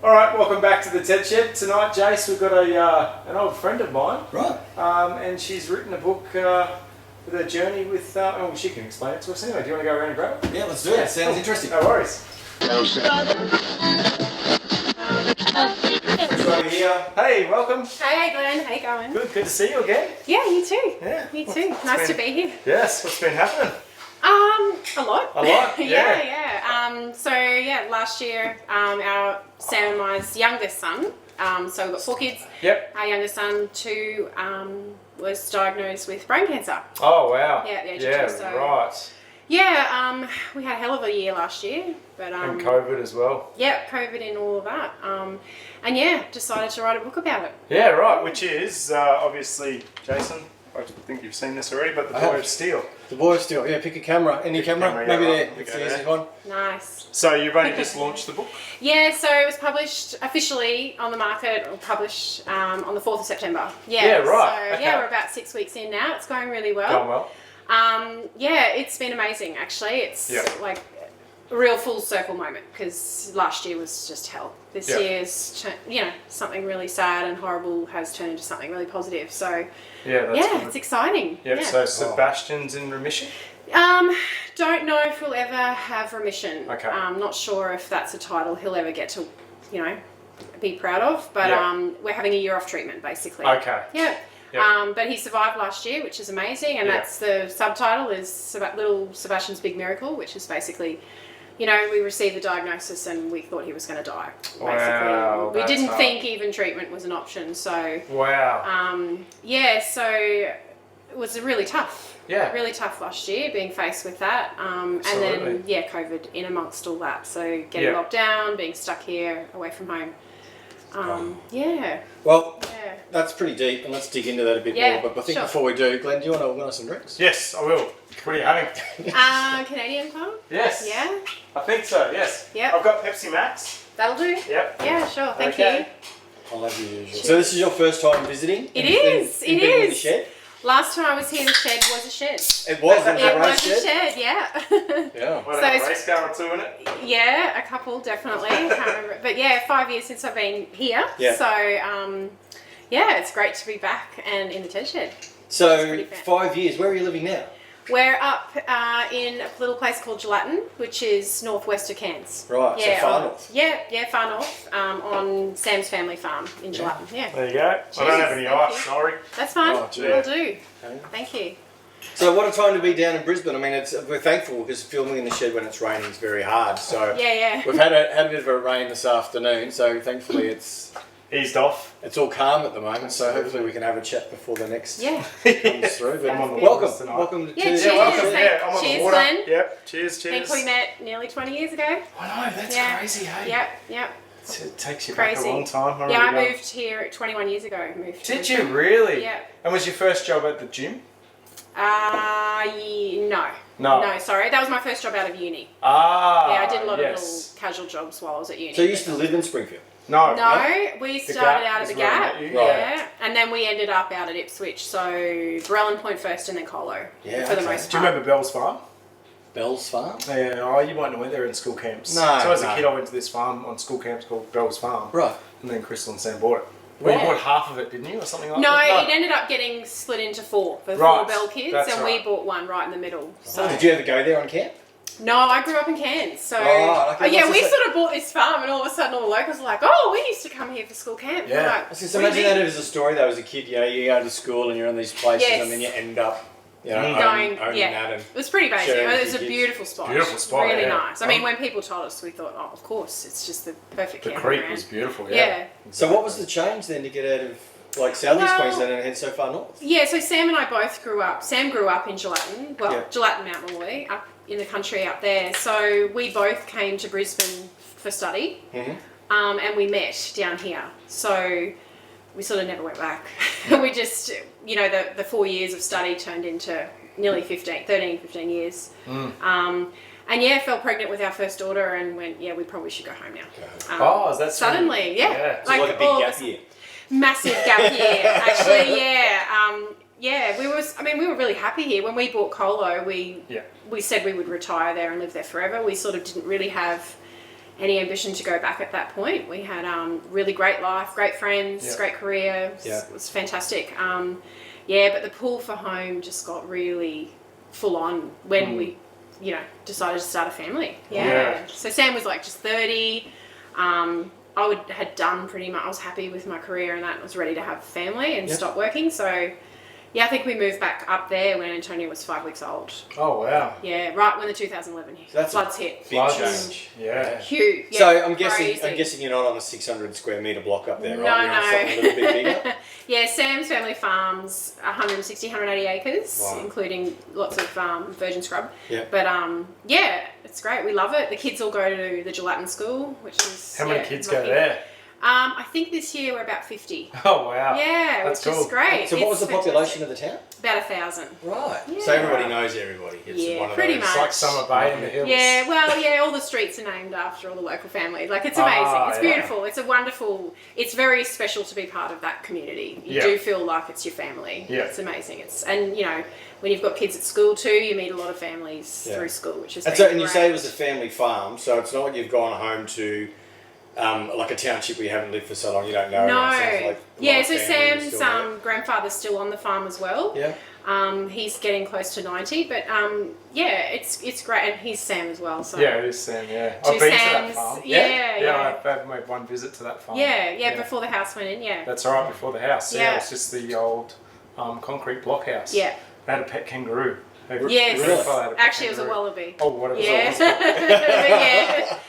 All right, welcome back to the TED Shed. Tonight, Jace, we've got an old friend of mine. Right. And she's written a book with her journey with... oh, she can explain it to us anyway. Do you want to go around and grab it? Yeah, let's do it. Sounds interesting. No worries. Over here. Hey, welcome. Hey Glenn, how you going? Good to see you again. Yeah, you too. Yeah. Me too. Nice to be here. Yes, what's been happening? A lot. A lot? Yeah. Last year, our Sam and I's youngest son, so we've got 4 kids. Yep. Our youngest son, 2, was diagnosed with brain cancer. Oh, wow. Yeah, at the age of 2. So, right. Yeah, we had a hell of a year last year. But, and COVID as well. Yeah, COVID and all of that. And yeah, decided to write a book about it. Yeah, right, which is obviously, Jason, I think you've seen this already, but The Boy of Steel. The Boy of Steel, yeah, pick a camera. Any camera? Maybe there. It's the easy one. Nice. So you've only just launched the book? Yeah, so it was published officially on the market, or published on the 4th of September. Yeah, right. So okay. yeah, we're about 6 weeks in now. It's going really well. Going well. Yeah, it's been amazing actually. It's like a real full circle moment because last year was just hell. This year's, something really sad and horrible has turned into something really positive. So that's it's exciting. Yep, Yeah. so Sebastian's in remission? Don't know if we'll ever have remission. Okay. Not sure if that's a title he'll ever get to, be proud of. But we're having a year off treatment basically. Okay. Yeah. Yep. But he survived last year, which is amazing, and that's the subtitle is Little Sebastian's Big Miracle, which is basically, we received the diagnosis and we thought he was going to die. Basically, wow, we didn't think even treatment was an option. So wow. So it was really tough. Yeah. Really tough last year, being faced with that, and then COVID in amongst all that. So getting locked down, being stuck here away from home. Well, that's pretty deep, and let's dig into that a bit more. But I think before we do, Glenn, do you want to organise some drinks? Yes, I will. What are you having? Canadian Club? Yes. Yeah? I think so, yes. Yep. I've got Pepsi Max. That'll do? Yep. Yeah, sure. Thank you. I'll have the usual. So this is your first time visiting? It is. In the shed? Last time I was here, the shed was a shed. It was a shed, yeah. Yeah. What, a race car or 2 in it? Yeah, a couple, definitely. I can't remember. But yeah, 5 years since I've been here. Yeah. So, it's great to be back and in the TED Shed. So, 5 years. Where are you living now? We're up in a little place called Gelatin, which is northwest of Cairns. Right, so far north. Yeah, far north, on Sam's family farm in Gelatin. Yeah. There you go. Cheers. I don't have any ice, sorry. That's fine. Oh, Will do. Okay. Thank you. So what a time to be down in Brisbane. I mean, we're thankful because filming in the shed when it's raining is very hard. So we've had a bit of a rain this afternoon, so thankfully it's eased off. It's all calm at the moment, so hopefully we can have a chat before the next comes through. But I'm on the welcome to cheers. I'm on Cheers, the water. Glenn. Yep, cheers. I think we met nearly 20 years ago. I know, that's crazy, hey? Yep. It takes you back a long time. I moved here 21 years ago. Did you really? Yeah. And was your first job at the gym? No, sorry. That was my first job out of uni. I did a lot of little casual jobs while I was at uni. So you used to live in Springfield? No, we started out at the Gap, right. and then we ended up out at Ipswich, so Brellan Point first and then Colo, for the most part. Do you remember Bell's Farm? Bell's Farm? Yeah, you might have went there in school camps. No, so as a kid I went to this farm on school camps called Bell's Farm. Right. And then Crystal and Sam bought it. Well, you bought half of it, didn't you, or something like that? No, it ended up getting split into 4 for 4 Bell kids, and we bought one right in the middle. So. Did you ever go there on camp? No, I grew up in Cairns, so we sort of bought this farm, and all of a sudden all the locals were like, "Oh, we used to come here for school camp." Yeah, like, I was just imagine that as a story. That was a kid, you go to school and you're in these places, and then you end up, owning that. And it was pretty basic. It was a beautiful spot. Beautiful spot, really nice. I mean, when people told us, we thought, "Oh, of course, it's just the perfect." The creek was beautiful. Yeah. So what was the change then to get out of Southeast Queensland and head so far north? Yeah, so Sam and I both grew up. Sam grew up in Gelatin, Gelatin, Mount Malloy, up in the country up there. So we both came to Brisbane for study, and we met down here. So we sort of never went back. We just, the 4 years of study turned into nearly 15 years. And fell pregnant with our first daughter and went, we probably should go home now. Is that suddenly? Yeah. It's like a big gap year. Massive gap year, actually. We were really happy here. When we bought Colo, we said we would retire there and live there forever. We sort of didn't really have any ambition to go back at that point. We had really great life, great friends, great career. It was fantastic. But the pull for home just got really full on when we, decided to start a family. So Sam was like just 30. Had done pretty much. I was happy with my career and that. I was ready to have a family and stop working. So. Yeah, I think we moved back up there when Antonio was 5 weeks old. Oh, wow. Yeah, right when the 2011 floods hit. Big change. Yeah. Huge. Yeah, so I'm guessing you're not on a 600 square metre block up there, right? You're on something a little bit bigger. Yeah, Sam's family farms 160, 180 acres, including lots of virgin scrub. Yeah. But it's great. We love it. The kids all go to the gelatin school, which is How many kids go there? I think this year we're about 50. Oh, wow. Yeah, That's which is great. So what was the population of the town? About 1,000. Right. Yeah. So everybody knows everybody. It's one of pretty those. much. It's like Summer Bay in the hills. Yeah, well, all the streets are named after all the local families. Like, it's amazing. It's beautiful. It's a wonderful... It's very special to be part of that community. You do feel like it's your family. Yeah. It's amazing. And, when you've got kids at school too, you meet a lot of families through school, which is and you say it was a family farm, so it's not like you've gone home to... like a township where you haven't lived for so long, you don't know. No. So Sam's grandfather's still on the farm as well. Yeah. He's getting close to 90, but it's great, and he's Sam as well. So. Yeah, it is Sam. Yeah, I've been to that farm. Yeah. I've made one visit to that farm. Yeah, before the house went in. Yeah. That's right, before the house. Yeah, it's just the old concrete block house. Yeah. They had a pet kangaroo. Yes. Really? Actually, it was a wallaby. Oh, whatever. Yeah.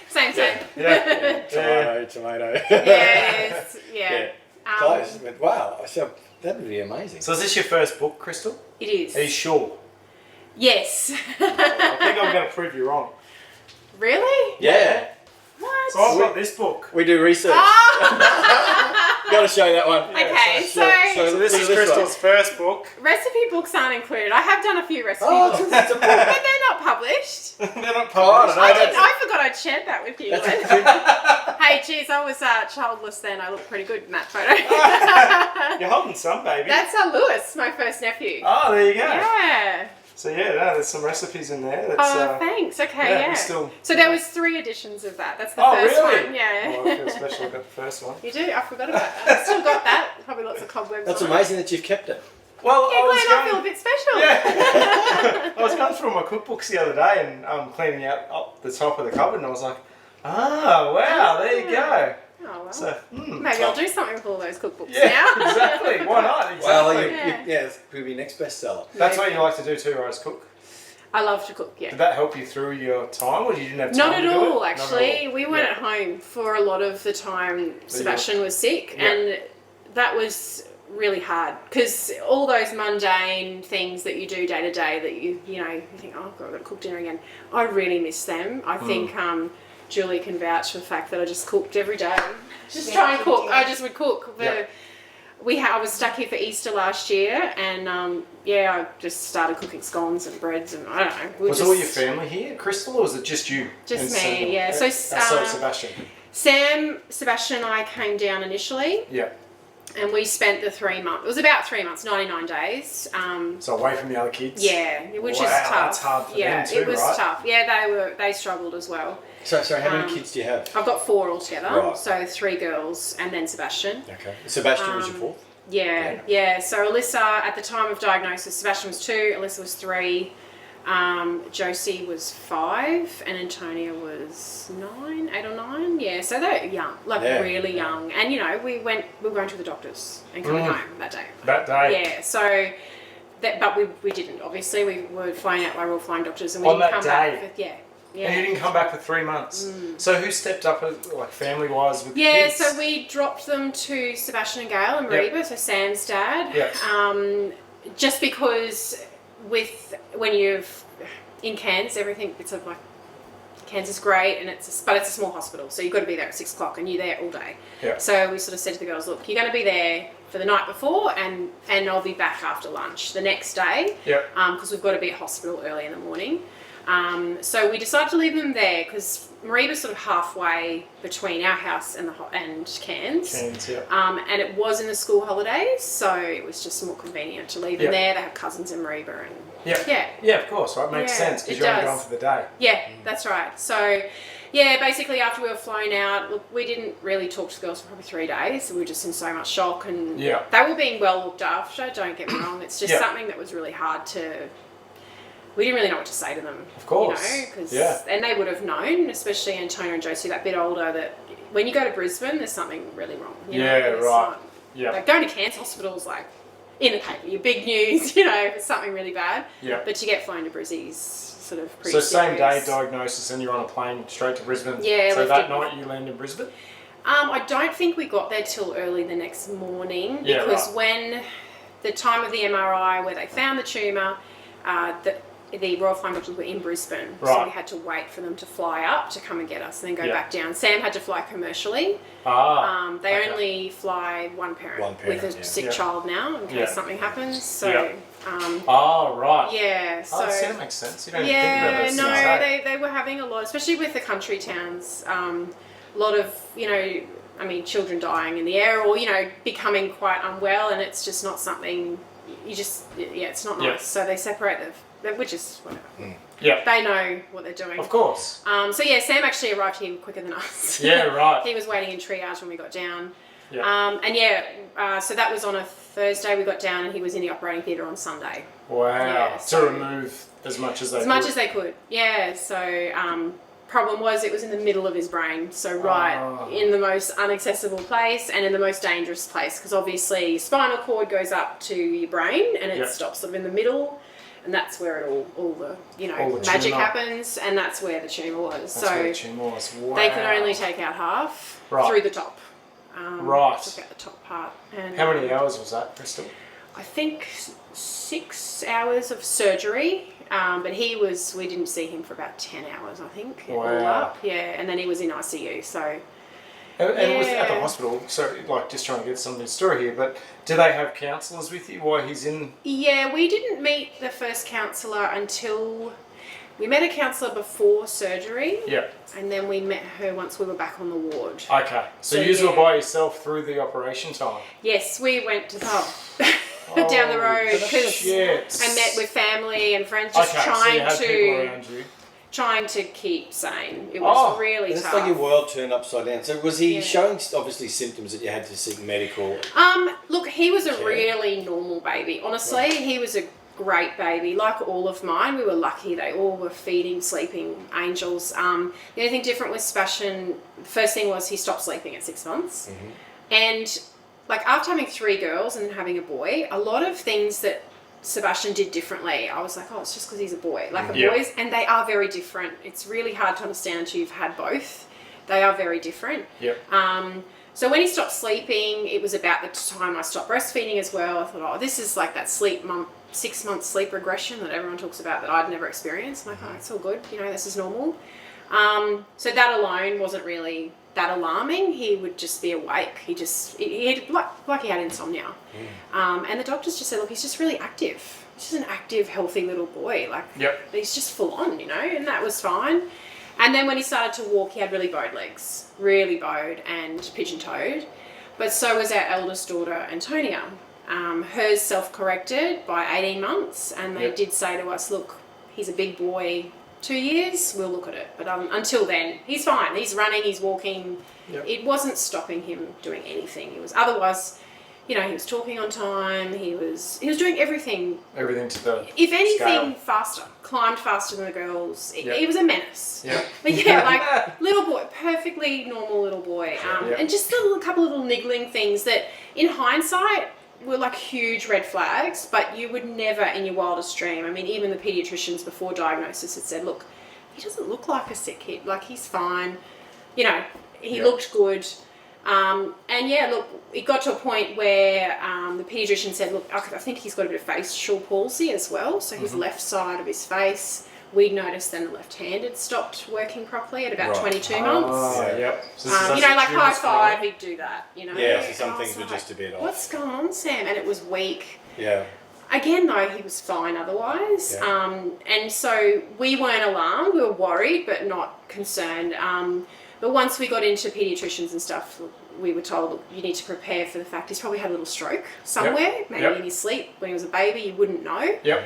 Same. Yeah. Tomato. Yes. Yeah. Close. Wow. So that would be amazing. So is this your first book, Crystal? It is. Are you sure? Yes. I think I'm going to prove you wrong. Really? Yeah. What? So I've got this book. We do research. Got to show that one. Okay, so this is Crystal's first book. Recipe books aren't included. I have done a few recipe books, it's but they're not published. They're not published. I forgot I'd shared that with you. Hey, geez, I was childless then. I look pretty good in that photo. You're holding some, baby. That's Lewis, my first nephew. Oh, there you go. Yeah. So there's some recipes in there. Thanks. Okay, So there was 3 editions of that. That's the first one. Yeah. Well, I feel special about the first one. You do? I forgot about that. I still got that. Probably lots of cobwebs. That's amazing that you've kept it. Well, I feel a bit special. Yeah. I was going through my cookbooks the other day and cleaning out up the top of the cupboard, and I was like, wow, there you go. Oh, well. So, maybe I'll do something with all those cookbooks now. Exactly. Why not? Exactly. Well, it could be next bestseller. That's what you like to do too, right? Is cook. I love to cook, yeah. Did that help you through your time, or you didn't have time Not to do at all, it? actually. We weren't at home for a lot of the time Sebastian was sick, and that was really hard because all those mundane things that you do day to day that you think, oh God, I've got to cook dinner again. I really miss them. I think Julie can vouch for the fact that I just cooked every day. Just try and cook. I just would cook. I was stuck here for Easter last year, and I just started cooking scones and breads, and I don't know. Was all your family here, Crystal, or was it just you? Just me, yeah. So Sebastian. Sebastian and I came down initially. Yeah. And we spent the 3 months. It was about 3 months, 99 days. So away from the other kids. Yeah, which is tough. That's hard for them too, it was tough. Yeah, they struggled as well. So how many kids do you have? I've got 4 altogether. Right. So 3 girls and then Sebastian. Okay. Sebastian was your 4th? Yeah. So Alyssa, at the time of diagnosis, Sebastian was 2, Alyssa was 3, Josie was 5, and Antonia was 8 or 9. Yeah, so they're young, really young. And we were going to the doctors and coming home that day. That day. Yeah. So. But we didn't. Obviously, we were flying out by Royal Flying Doctors, and we on didn't that come day. back. Yeah. And you didn't come back for 3 months. So who stepped up, family-wise, with the Yeah, kids? so we dropped them to Sebastian and Gail and Mariba, so Sam's dad. Yep. Just because when you've in Cairns, everything Cairns is great, but it's a small hospital, so you've got to be there at 6 o'clock, and you're there all day. Yeah. So we sort of said to the girls, look, you're going to be there for the night before, and I'll be back after lunch the next day. Yep. Because we've got to be at hospital early in the morning. So we decided to leave them there because Mariba's sort of halfway between our house and Cairns. And it was in the school holidays, so it was just more convenient to leave them there. They have cousins in Mariba and Yeah, of course, right? Makes sense because you're only going for the day. Yeah, that's right. So Yeah, basically after we were flown out, look, we didn't really talk to the girls for probably 3 days. We were just in so much shock, and they were being well looked after, don't get me wrong. It's just something that was really hard to... We didn't really know what to say to them. Of course. You know, and they would have known, especially Antonia and Josie, that bit older, that when you go to Brisbane, there's something really wrong. You know? Right. Like going to cancer hospitals, like in the paper, your big news, you know, if it's something really bad. Yeah. But to get flown to Brizzy's sort of pretty So same day serious. diagnosis and you're on a plane straight to Brisbane. Yeah. So that night you land in Brisbane? I don't think we got there till early the next morning because when the time of the MRI where they found the tumour, the Royal Flying Doctors were in Brisbane, so we had to wait for them to fly up to come and get us and then go back down. Sam had to fly commercially. They only fly one parent with a sick child now in case something happens. So, right. Yeah. So that makes sense. You don't even think about those things. They were having a lot, especially with the country towns. A lot of children dying in the air, or becoming quite unwell, and it's just not something. It's not nice. So they separate which is whatever. Yeah. They know what they're doing. Of course. Sam actually arrived here quicker than us. Yeah, right. He was waiting in triage when we got down. Yeah. So that was on a Thursday we got down, and he was in the operating theatre on Sunday. Wow. Yeah, to remove as much as they could. As much as they could. Yeah. So problem was it was in the middle of his brain, so in the most inaccessible place and in the most dangerous place, because obviously spinal cord goes up to your brain and it stops sort of in the middle. And that's where it all the magic happens, and that's where the tumour was. That's where the tumour was. Wow. They could only take out half through the top. Took out the top part. And, how many hours was that, Crystal? I think 6 hours of surgery, but we didn't see him for about 10 hours, I think. Wow. All up. Yeah, and then he was in ICU, so... And at the hospital, so just trying to get some of the story here, but do they have counsellors with you while he's in? Yeah, we didn't meet the first counsellor until we met a counsellor before surgery. Yeah. And then we met her once we were back on the ward. Okay, so you were by yourself through the operation time? Yes, we went to the pub down the road and met with family and friends, just trying to keep sane. It was really tough. It's like your world turned upside down. So was he showing obviously symptoms that you had to seek medical? Look, he was a really normal baby. Honestly, he was a great baby. Like all of mine, we were lucky. They all were feeding, sleeping angels. The only thing different with Sebastian, the first thing was he stopped sleeping at 6 months. Mm-hmm. And after having 3 girls and having a boy, a lot of things that Sebastian did differently, I was like, it's just because he's a boy. Boys, and they are very different. It's really hard to understand until you've had both. They are very different. Yep. So when he stopped sleeping, it was about the time I stopped breastfeeding as well. I thought, this is like that 6 month sleep regression that everyone talks about that I'd never experienced. I'm like, it's all good. This is normal. So that alone wasn't really that alarming. He would just be awake. He had insomnia. And the doctors just said, look, he's just really active. He's just an active, healthy little boy. He's just full on, and that was fine. And then when he started to walk, he had really bowed legs, really bowed and pigeon-toed. But so was our eldest daughter, Antonia. Hers self-corrected by 18 months, and they did say to us, look, he's a big boy, 2 years, we'll look at it. But until then, he's fine. He's running, he's walking. Yep. It wasn't stopping him doing anything. It was otherwise, he was talking on time. He was doing everything. Everything to the if anything, faster. Climbed faster than the girls. He was a menace. Yeah. But little boy, perfectly normal little boy. And just a couple of little niggling things that, in hindsight, were huge red flags, but you would never in your wildest dream. I mean, even the paediatricians before diagnosis had said, look, he doesn't look like a sick kid. He's fine. He looked good. Look, it got to a point where the paediatrician said, look, I think he's got a bit of facial palsy as well. So his left side of his face, we'd noticed then the left-handed stopped working properly at about 22 months. So high five, he'd do that, Yeah, so some things were just a bit off. What's going on, Sam? And it was weak. Yeah. Again, though, he was fine otherwise. Yeah. And so we weren't alarmed. We were worried, but not concerned. But once we got into paediatricians and stuff, we were told, look, you need to prepare for the fact he's probably had a little stroke somewhere, maybe in his sleep. When he was a baby, you wouldn't know. Yep.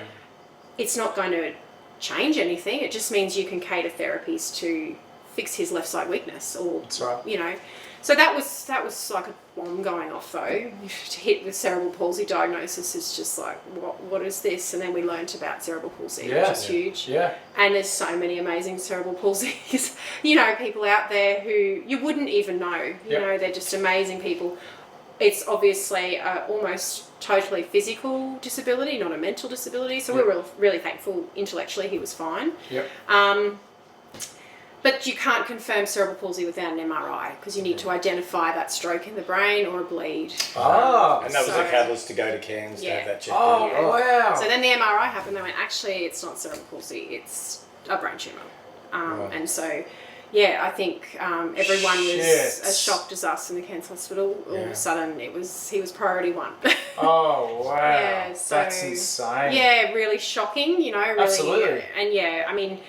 It's not going to change anything. It just means you can cater therapies to fix his left side weakness, or That's right. you know. So that was like a bomb going off though. To hit with cerebral palsy diagnosis is just like, what is this? And then we learnt about cerebral palsy, which is huge. Yeah. And there's so many amazing cerebral palsies, you know, people out there who you wouldn't even know. You know, they're just amazing people. It's obviously almost totally physical disability, not a mental disability. So we're really thankful intellectually he was fine. Yep. But you can't confirm cerebral palsy without an MRI because you need to identify that stroke in the brain or a bleed. And that was the catalyst to go to Cairns to have that checked. Wow. So then the MRI happened. They went, actually, it's not cerebral palsy. It's a brain tumour. And so, I think everyone was as shocked as us in the Cairns Hospital. All of a sudden, he was priority one. Oh, wow. Yeah, so, that's insane. Yeah, really shocking, you know. Really, Absolutely. And I mean,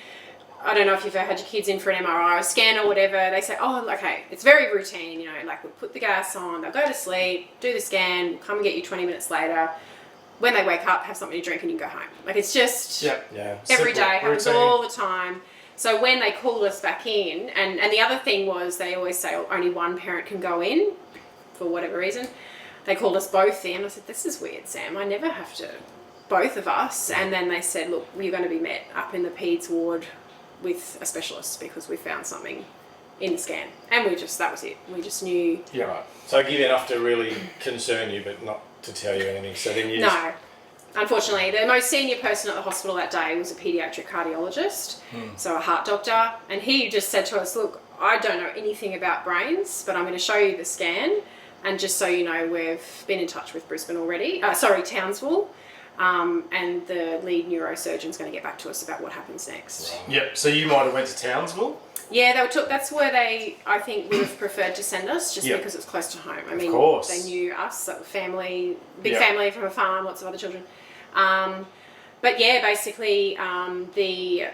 I don't know if you've ever had your kids in for an MRI or a scan or whatever. They say, oh, okay, it's very routine, you know, like we'll put the gas on, they'll go to sleep, do the scan, we'll come and get you 20 minutes later. When they wake up, have something to drink and you can go home. Like it's just every day, happens all the time. So when they called us back in, and the other thing was they always say only one parent can go in for whatever reason. They called us both in. I said, this is weird, Sam. I never have to, both of us. And then they said, look, you're going to be met up in the peds ward with a specialist because we found something in the scan. And that was it. We just knew. Yeah, right. So give you enough to really concern you, but not to tell you anything. So then you No. Unfortunately, the most senior person at the hospital that day was a paediatric cardiologist, so a heart doctor, and he just said to us, look, I don't know anything about brains, but I'm going to show you the scan, and just so you know, we've been in touch with Brisbane already, Townsville, and the lead neurosurgeon's going to get back to us about what happens next. Right. Yep, so you might have went to Townsville? Yeah, that's where they, I think, would have preferred to send us, just because it's close to home. I mean, they knew us, like family, big family from a farm, lots of other children. But yeah, basically, the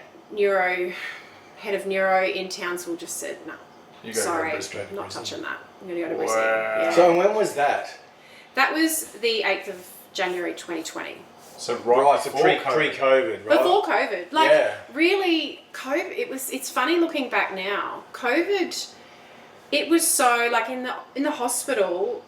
head of neuro in Townsville just said, no, sorry, not touching that. I'm going to go to Brisbane. Yeah. So when was that? That was the 8th of January 2020. So pre-COVID, right? Before COVID. Really, COVID, it's funny looking back now. COVID, it was so, like in the hospital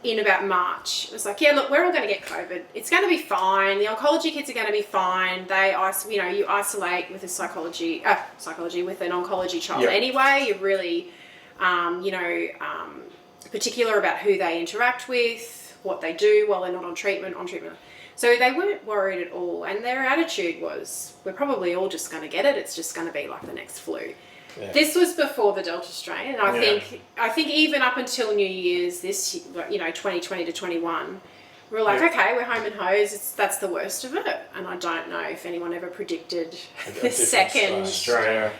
in about March, it was like, yeah, look, we're all going to get COVID. It's going to be fine. The oncology kids are going to be fine. You isolate with psychology with an oncology child anyway. You're really, particular about who they interact with, what they do while they're not on treatment. So they weren't worried at all, and their attitude was, we're probably all just going to get it. It's just going to be like the next flu. Yeah. This was before the Delta strain, and I think even up until New Year's, 2020 to 21, we were like, okay, we're home and hosed. That's the worst of it, and I don't know if anyone ever predicted the second.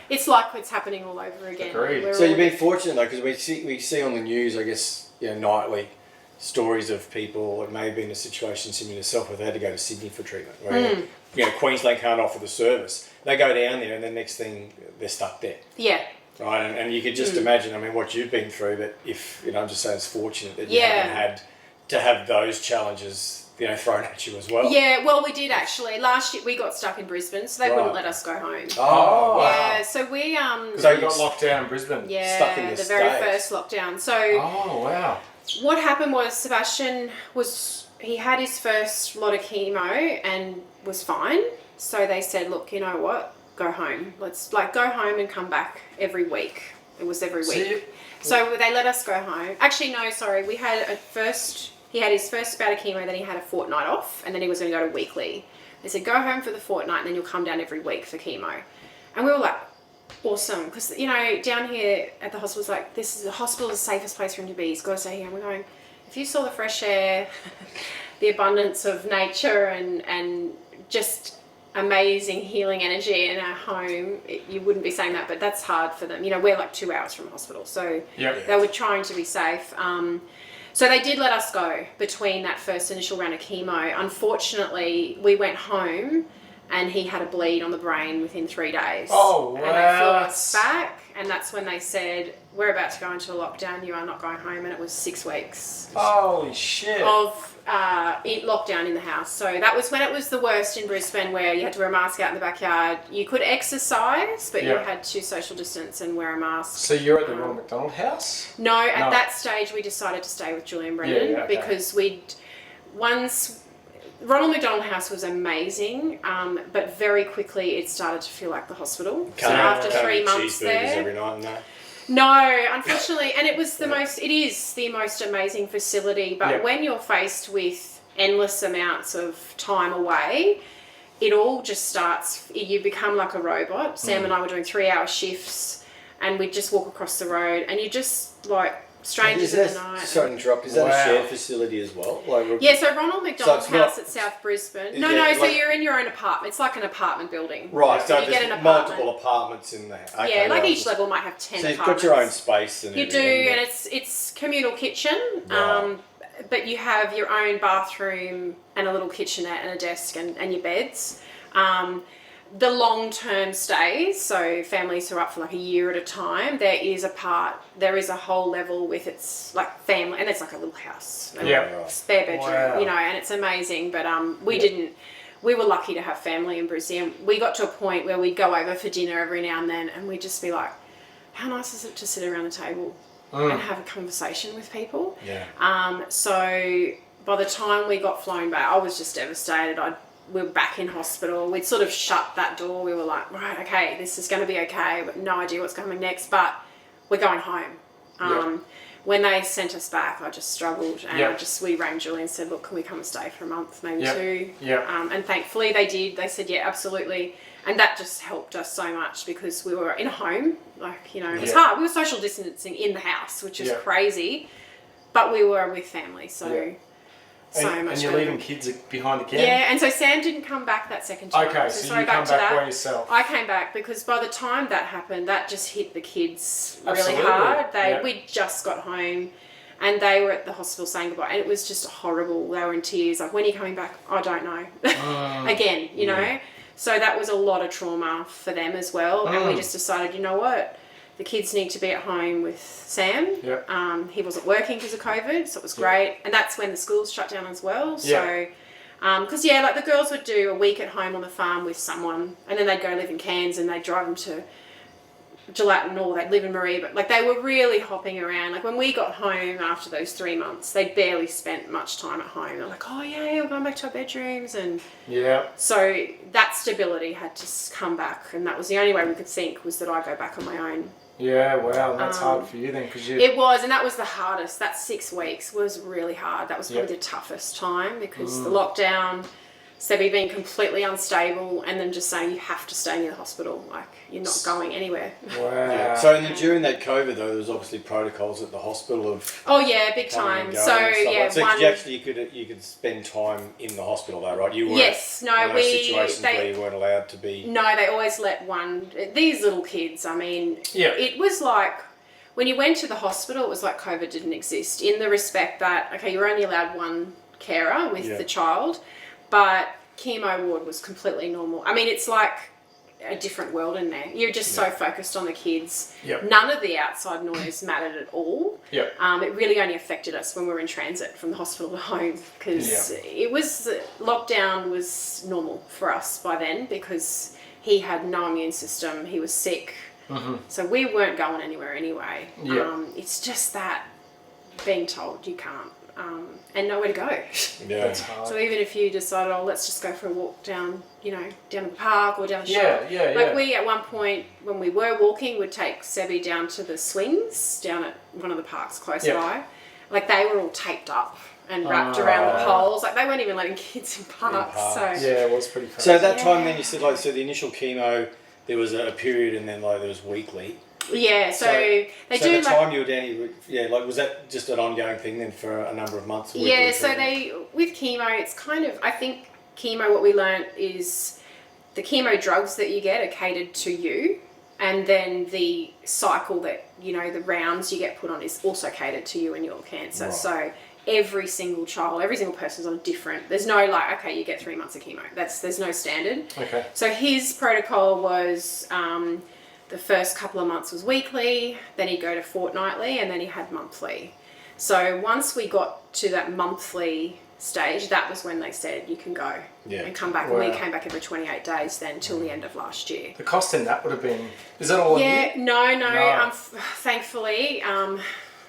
It's like it's happening all over again. So you've been fortunate though, because we see on the news, I guess, nightly, stories of people that may have been in a situation similar to yourself where they had to go to Sydney for treatment. Where, Queensland can't offer the service. They go down there and the next thing, they're stuck there. Yeah. Right, and you could just imagine, what you've been through, but if, I'm just saying it's fortunate that you haven't had to have those challenges, thrown at you as well. Yeah, well, we did actually. Last year we got stuck in Brisbane, so they wouldn't let us go home. Oh, wow. Yeah, so we... So you got locked down in Brisbane? Yeah, stuck in the very first lockdown. So... Oh, wow. What happened was Sebastian he had his first lot of chemo and was fine. So they said, look, you know what? Go home. Let's go home and come back every week. It was every week. So they let us go home. Actually, no, sorry. He had his first bout of chemo, then he had a fortnight off, and then he was going to go to weekly. They said, go home for the fortnight, and then you'll come down every week for chemo. And we were like, awesome, because down here at the hospital, it's like, the hospital is the safest place for him to be. He's got to stay here. And we're going, if you saw the fresh air, the abundance of nature, and just amazing healing energy in our home, you wouldn't be saying that, but that's hard for them. We're like 2 hours from hospital, so they were trying to be safe. So they did let us go between that first initial round of chemo. Unfortunately, we went home and he had a bleed on the brain within 3 days. Oh, wow. And they flew us back, and that's when they said, we're about to go into a lockdown, you are not going home, and it was 6 weeks. Holy shit. Of lockdown in the house. So that was when it was the worst in Brisbane, where you had to wear a mask out in the backyard. You could exercise, but you had to social distance and wear a mask. So you're at the Ronald McDonald house? No, at that stage we decided to stay with Julie and Brendan because Ronald McDonald House was amazing, but very quickly it started to feel like the hospital. So after 3 months there, every night and that. no, unfortunately, and it is the most amazing facility, but when you're faced with endless amounts of time away, it all just starts, you become like a robot. Sam and I were doing 3-hour shifts, and we'd just walk across the road, and you just like strangers in the night. Sorry to interrupt, is that a shared facility as well? So Ronald McDonald House at South Brisbane. No, so you're in your own apartment. It's like an apartment building. Right, so you get an there's multiple apartments in there. Okay, like each level might have 10 apartments. So you've got your own space. And you do, and it's communal kitchen. Right. But you have your own bathroom and a little kitchenette and a desk and your beds. The long-term stays, so families who are up for like a year at a time, there is a whole level with its like family, and it's like a little house, spare bedroom, and it's amazing. But we were lucky to have family in Brisbane. We got to a point where we'd go over for dinner every now and then, and we'd just be like, how nice is it to sit around the table and have a conversation with people? So by the time we got flown back, I was just devastated. We were back in hospital. We'd sort of shut that door. We were like, right, okay, this is going to be okay, but no idea what's coming next, but we're going home. When they sent us back, I just struggled, and we rang Julie and said, look, can we come and stay for a month, maybe two? And thankfully they did. They said, yeah, absolutely. And that just helped us so much because we were in a home, it was hard. We were social distancing in the house, which is crazy, but we were with family, so... And you're leaving kids behind again? Yeah, and so Sam didn't come back that second time. Okay, so you come back by yourself. I came back because by the time that happened, that just hit the kids really hard. We'd just got home, and they were at the hospital saying goodbye, and it was just horrible. They were in tears, like, when are you coming back? I don't know. Again, you know? So that was a lot of trauma for them as well, and we just decided, you know what? The kids need to be at home with Sam. He wasn't working because of COVID, so it was great. And that's when the schools shut down as well. So, because like the girls would do a week at home on the farm with someone, and then they'd go live in Cairns and they'd drive them to Gelatin, or they'd live in Marie. But like they were really hopping around. Like when we got home after those 3 months, they barely spent much time at home. They're like, oh yeah, we're going back to our bedrooms, and so that stability had to come back, and that was the only way we could think was that I go back on my own. Yeah, wow, that's hard for you then, because you... It was, and that was the hardest. That 6 weeks was really hard. That was probably the toughest time because the lockdown, Sebi being completely unstable, and then just saying you have to stay near the hospital, like you're not going anywhere. Wow. So during that COVID though, there was obviously protocols at the hospital of... Oh yeah, big time. So you could spend time in the hospital though, right? You weren't... Yes, no, situations where you weren't allowed to be... No, they always let these little kids, I mean, it was like, when you went to the hospital, it was like COVID didn't exist, in the respect that, okay, you're only allowed one carer with the child, but chemo ward was completely normal. I mean, it's like a different world in there. You're just so focused on the kids. None of the outside noise mattered at all. It really only affected us when we were in transit from the hospital to home, because lockdown was normal for us by then, because he had no immune system, he was sick, so we weren't going anywhere anyway. It's just that being told you can't, and nowhere to go. So even if you decided, let's just go for a walk down, down the park or down the shop. We at one point, when we were walking, would take Sebi down to the swings down at one of the parks close by. Like they were all taped up and wrapped around the poles. Like they weren't even letting kids in parks. So it was pretty crazy. So at that time then you said the initial chemo, there was a period, and then there was weekly. Yeah, so they do. So the time you were down, was that just an ongoing thing then for a number of months? Yeah, so with chemo, it's kind of, I think chemo, what we learnt is the chemo drugs that you get are catered to you, and then the cycle that, the rounds you get put on is also catered to you and your cancer. Right. So every single child, every single person's on a different. There's no like, okay, you get 3 months of chemo. There's no standard. Okay. So his protocol was the first couple of months was weekly, then he'd go to fortnightly, and then he had monthly. So once we got to that monthly stage, that was when they said you can go and come back. Wow. And we came back every 28 days then till the end of last year. The cost in that would have been, is that all? Yeah, no. No. Thankfully,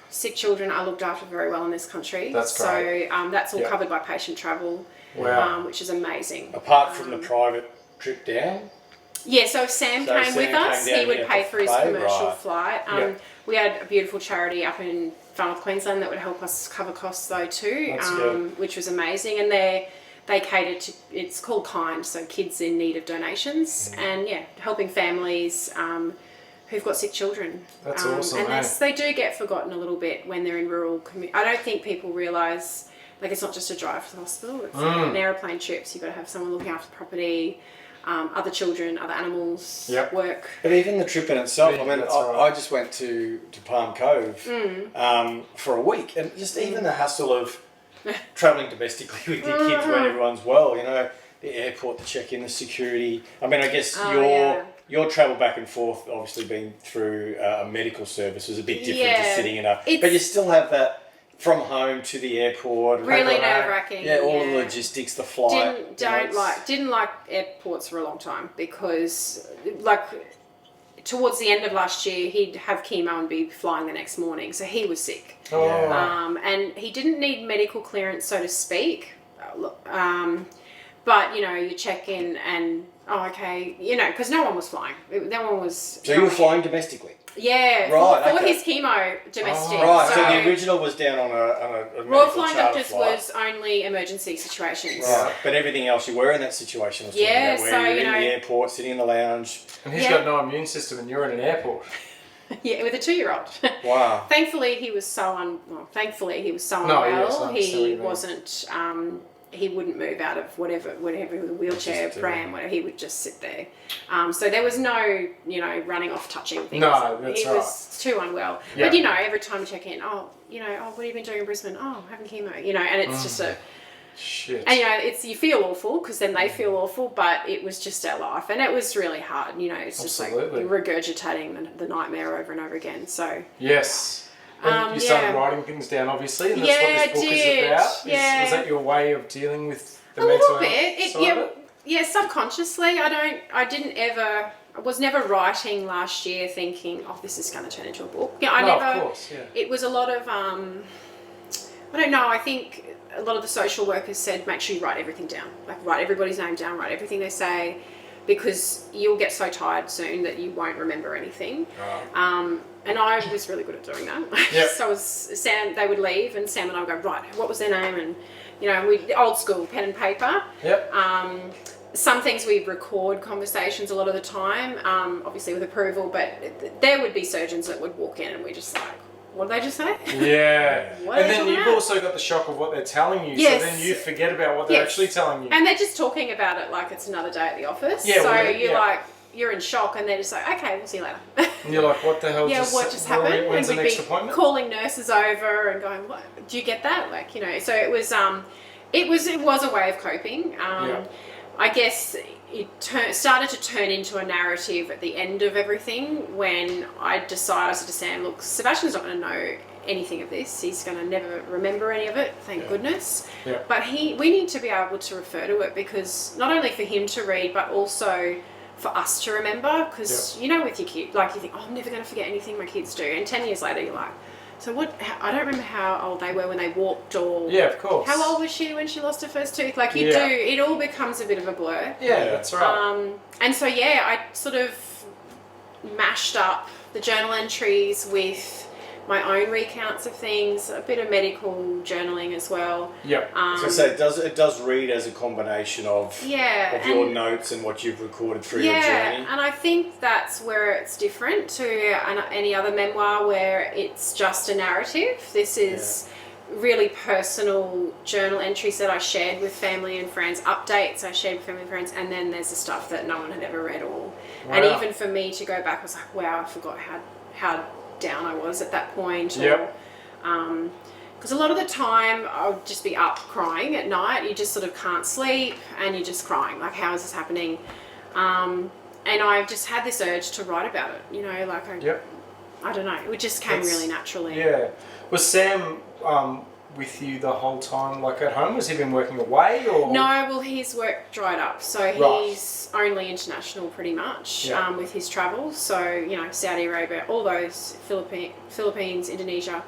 sick children are looked after very well in this country. That's great. So that's all covered by patient travel, Wow. which is amazing. Apart from the private trip down? Yeah, so if Sam So came Sam with us, came down he would here pay to for his play, commercial right. flight. We had a beautiful charity up in Far North Queensland that would help us cover costs though too, That's good. which was amazing. And they cater to, it's called Kind, so kids in need of donations, and helping families who've got sick children. That's awesome, And they do get forgotten a little bit when they're in rural communities. I don't think people realise, like, it's not just a drive to the hospital, it's like an aeroplane trip, so you've got to have someone looking after the property, other children, other animals, work. But even the trip in itself, Yeah, I mean, that's I just went to Palm Cove for a week, and just even the hassle of travelling domestically with your kids when everyone's well, you know, the airport, the check-in, the security. I mean, I guess your travel back and forth, obviously being through a medical service, was a bit different to sitting in but you still have that from home to the airport. Really nerve-wracking. Yeah, all the logistics, the flight. Didn't like airports for a long time because, like, towards the end of last year, he'd have chemo and be flying the next morning, so he was sick. And he didn't need medical clearance, so to speak. But, you know, you check in and, you know, because no one was flying. No one was... So you were flying domestically? Yeah, right, for his chemo domestic. Right, so the original was down on a Royal Flying charter Doctors flight. was only emergency situations. Right, but everything else you were in that situation was talking about where you're in the airport, sitting in the lounge. And he's got no immune system and you're in an airport. Yeah, with a 2-year-old. Wow. Thankfully, he was so unwell. He wasn't. He wouldn't move out of whatever the wheelchair, pram, whatever. He would just sit there. So there was no, you know, running off, touching things. No, that's he was too unwell. Yeah. But you know, every time you check in, what have you been doing in Brisbane? Oh, having chemo. You know, and it's just a. Shit. And you know, you feel awful because then they feel awful, but it was just our life, and it was really hard. You know, it's just like regurgitating the nightmare over and over again. So yes. And you started writing things down, obviously, and that's what this book is about. Was that your way of dealing with the mental health? Yeah, subconsciously. I was never writing last year thinking, this is going to turn into a book. Yeah, of course, yeah. It was a lot of, I don't know, I think a lot of the social workers said, make sure you write everything down. Like, write everybody's name down, write everything they say, because you'll get so tired soon that you won't remember anything. And I was really good at doing that. Yep. So Sam, they would leave, and Sam and I would go, right, what was their name? And, you know, old school, pen and paper. Yep. Some things we record conversations a lot of the time, obviously with approval, but there would be surgeons that would walk in and we're just like, what did they just say? Yeah. What and then you've also got the shock of what they're telling you, so then you forget about what they're actually telling you. And they're just talking about it like it's another day at the office. Yeah, so you're in shock, and they're just like, okay, we'll see you later. And you're like, what the hell what just happened? When's the and next we'd be appointment? calling nurses over and going, what, do you get that? Like, you know, so it was a way of coping. I guess it started to turn into a narrative at the end of everything when I said to Sam, look, Sebastian's not going to know anything of this. He's going to never remember any of it, thank goodness. Yeah. But we need to be able to refer to it, because not only for him to read, but also for us to remember, because you know, with your kid, like, you think, I'm never going to forget anything my kids do, and 10 years later you're like, so what? I don't remember how old they were when they walked, or of course, how old was she when she lost her first tooth? Like, you do, it all becomes a bit of a blur. Yeah, that's right. And so I sort of mashed up the journal entries with my own recounts of things, a bit of medical journaling as well. Yep. So it does read as a combination of your notes and what you've recorded through your journey. Yeah, and I think that's where it's different to any other memoir where it's just a narrative. This is really personal journal entries that I shared with family and friends, updates I shared with family and friends, and then there's the stuff that no one had ever read all. Wow. And even for me to go back, I was like, wow, I forgot how down I was at that point. Yep. Because a lot of the time I would just be up crying at night. You just sort of can't sleep and you're just crying. Like, how is this happening? And I just had this urge to write about it. You know, like I don't know. It just came really naturally. Yeah. Was Sam with you the whole time, like at home? Has he been working away or? No, well, his work dried up, so he's only international pretty much with his travels. So, you know, Saudi Arabia, all those, Philippines, Indonesia,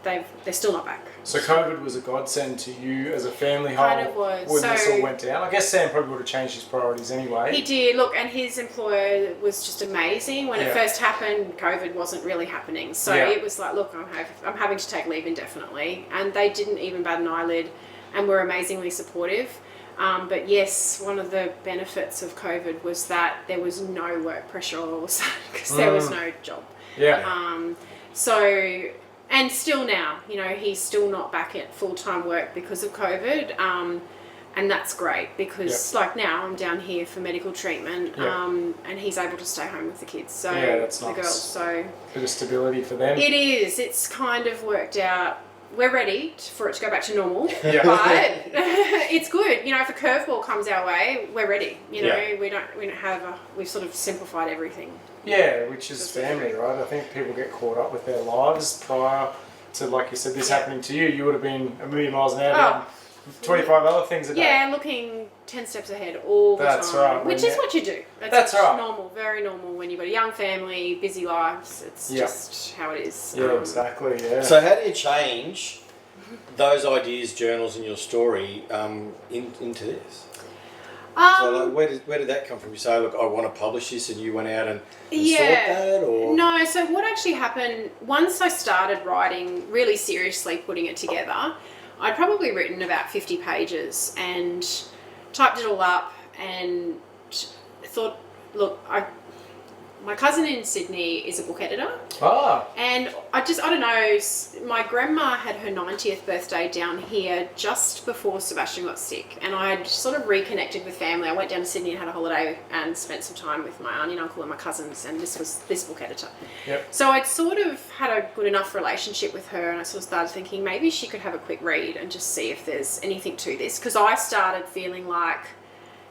they're still not back. So COVID was a godsend to you as a family Kind of was. when this all went down. I guess Sam probably would have changed his priorities anyway. He did. Look, and his employer was just amazing. When it first happened, COVID wasn't really happening. So it was like, look, I'm having to take leave indefinitely. And they didn't even bat an eyelid and were amazingly supportive. But yes, one of the benefits of COVID was that there was no work pressure all of a sudden because there was no job. Yeah. And still now, you know, he's still not back at full-time work because of COVID. And that's great because like now I'm down here for medical treatment and he's able to stay home with the kids. So that's the nice. girls. So A bit of stability for them. it is. It's kind of worked out. We're ready for it to go back to normal, but it's good. You know, if a curveball comes our way, we're ready. You know, we don't have we've sort of simplified everything. Yeah, which is family, right? I think people get caught up with their lives prior to, like you said, this happening to you. You would have been a million miles an hour doing 25 other things a day. Yeah, looking 10 steps ahead all the That's time. right. Which is what you do. That's right. Normal, very normal when you've got a young family, busy lives. It's just how it is. Yeah, exactly, yeah. So how do you change those ideas, journals, and your story into this? So like, where did that come from? You say, look, I want to publish this, and you went out and sought that, or no? So what actually happened once I started writing, really seriously putting it together, I'd probably written about 50 pages and typed it all up and thought, look, my cousin in Sydney is a book editor. And I don't know, my grandma had her 90th birthday down here just before Sebastian got sick. And I had sort of reconnected with family. I went down to Sydney and had a holiday and spent some time with my auntie and uncle and my cousins. And this was this book editor. So I'd sort of had a good enough relationship with her. And I sort of started thinking maybe she could have a quick read and just see if there's anything to this. Because I started feeling like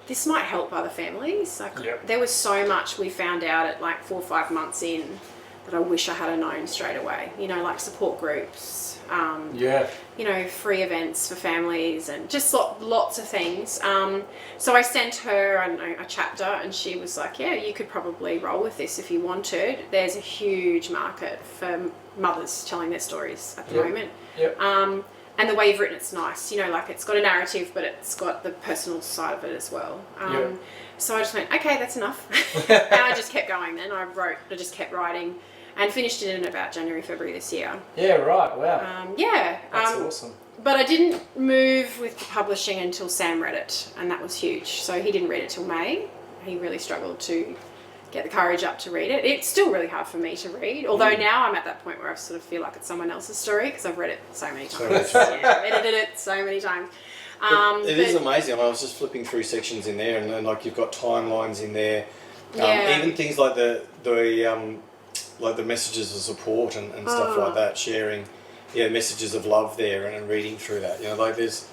this might help other families. Like there was so much we found out at like 4 or 5 months in that I wish I had known straight away. You know, like support groups, you know, free events for families and just lots of things. So I sent her a chapter and she was like, yeah, you could probably roll with this if you wanted. There's a huge market for mothers telling their stories at the moment. And the way you've written it's nice, you know, like it's got a narrative, but it's got the personal side of it as well. So I just went, okay, that's enough. And I just kept going then. I just kept writing and finished it in about January, February this year. Yeah, right, wow. That's awesome. But I didn't move with the publishing until Sam read it, and that was huge. So he didn't read it till May. He really struggled to get the courage up to read it. It's still really hard for me to read, although now I'm at that point where I sort of feel like it's someone else's story because I've read it so many times. I've edited it so many times. It is amazing. I was just flipping through sections in there, and then like you've got timelines in there, even things like the messages of support and stuff like that, sharing messages of love there and reading through that. You know, like there's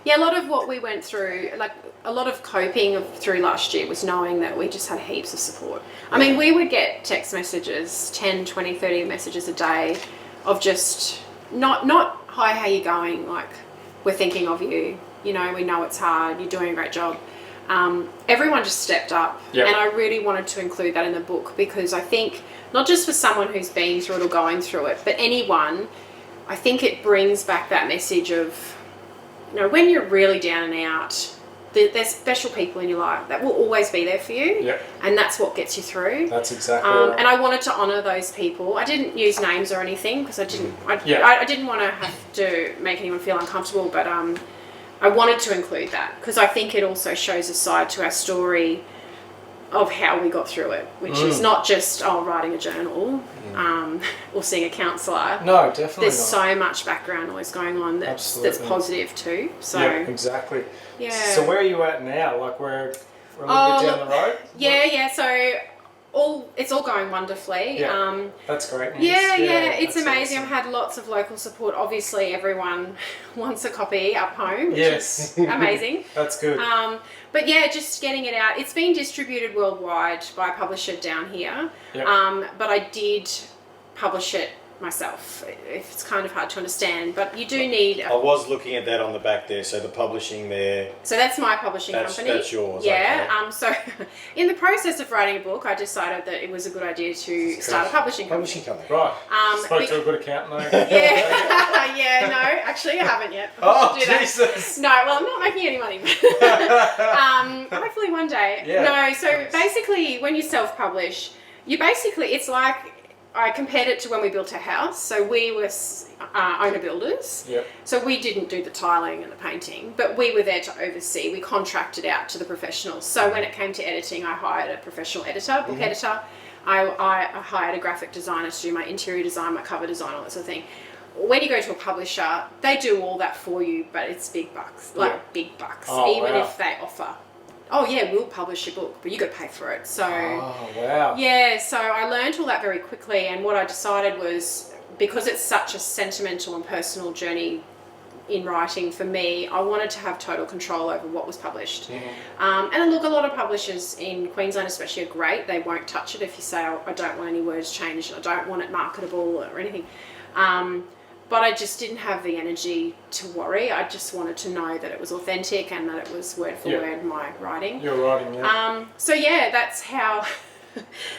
a lot of what we went through, like a lot of coping through last year was knowing that we just had heaps of support. I mean, we would get text messages, 10, 20, 30 messages a day of just not hi, how you going? Like, we're thinking of you. You know, we know it's hard. You're doing a great job. Everyone just stepped up. And I really wanted to include that in the book because I think not just for someone who's been through it or going through it, but anyone, I think it brings back that message of, you know, when you're really down and out, there's special people in your life that will always be there for you, and that's what gets you through. That's exactly right. And I wanted to honour those people. I didn't use names or anything because I didn't want to have to make anyone feel uncomfortable, but I wanted to include that because I think it also shows a side to our story of how we got through it, which is not just writing a journal or seeing a counsellor. No, definitely There's so much background noise going on that's positive too. So exactly. Yeah. So where are you at now? Like we're a little bit down the road? Yeah. So it's all going wonderfully. Yeah. That's great news. Yeah, it's that's amazing. awesome. I've had lots of local support. Obviously, everyone wants a copy up home, which Yes. is amazing. That's good. But yeah, just getting it out. It's been distributed worldwide by a publisher down here. Yep. But I did publish it myself. It's kind of hard to understand, but you do need. I was looking at that on the back there, so the publishing there. So that's my publishing company. That's yours. Yeah. Okay. So in the process of writing a book, I decided that it was a good idea to start a publishing company. Publishing company. Right. Spoke to a good accountant though. Yeah. Yeah. No, actually, I haven't yet. Oh, Do that. Jesus. No, well, I'm not making any money. Hopefully one day. Yeah. No, so basically, when you self-publish, it's like, I compared it to when we built a house. So we were owner builders. Yep. So we didn't do the tiling and the painting, but we were there to oversee. We contracted out to the professionals. So when it came to editing, I hired a professional editor, book editor. I hired a graphic designer to do my interior design, my cover design, all that sort of thing. When you go to a publisher, they do all that for you, but it's big bucks, big bucks, even if they offer, oh yeah, we'll publish your book, but you got to pay for it. So Oh, wow. yeah, so I learned all that very quickly, and what I decided was, because it's such a sentimental and personal journey in writing for me, I wanted to have total control over what was published. And look, a lot of publishers in Queensland especially are great. They won't touch it if you say, oh, I don't want any words changed, I don't want it marketable or anything. But I just didn't have the energy to worry. I just wanted to know that it was authentic and that it was word for word my writing. Your writing, yeah. So yeah, that's how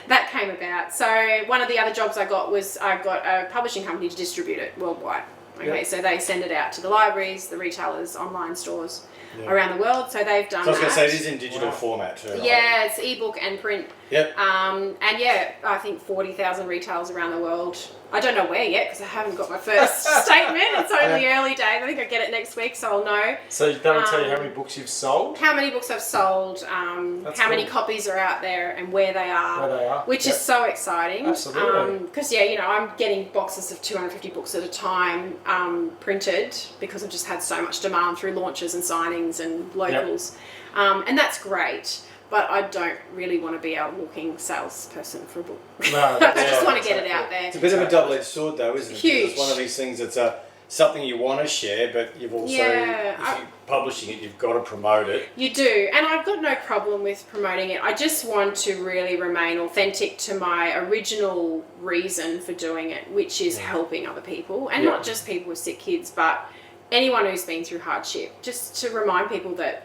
that came about. So one of the other jobs I got was I got a publishing company to distribute it worldwide. Okay, so they send it out to the libraries, the retailers, online stores around the world. So they've done So I was going that. to say, it is in digital format too, right? Yeah, it's ebook and print. Yep. And yeah, I think 40,000 retailers around the world. I don't know where yet because I haven't got my first statement. It's only early days. I think I get it next week, so I'll know. So that would tell you how many books you've sold? How many books I've sold, how many copies are out there, and where they are. Which is so exciting. Absolutely. Because I'm getting boxes of 250 books at a time printed because I've just had so much demand through launches and signings and locals. And that's great. But I don't really want to be a walking salesperson for a book. No, I just want to get it out there. It's a bit of a double-edged sword, though, isn't it? Huge. Because it's one of these things that's something you want to share, but you've also, if you're publishing it, you've got to promote it. You do, and I've got no problem with promoting it. I just want to really remain authentic to my original reason for doing it, which is helping other people, and not just people with sick kids, but anyone who's been through hardship. Just to remind people that,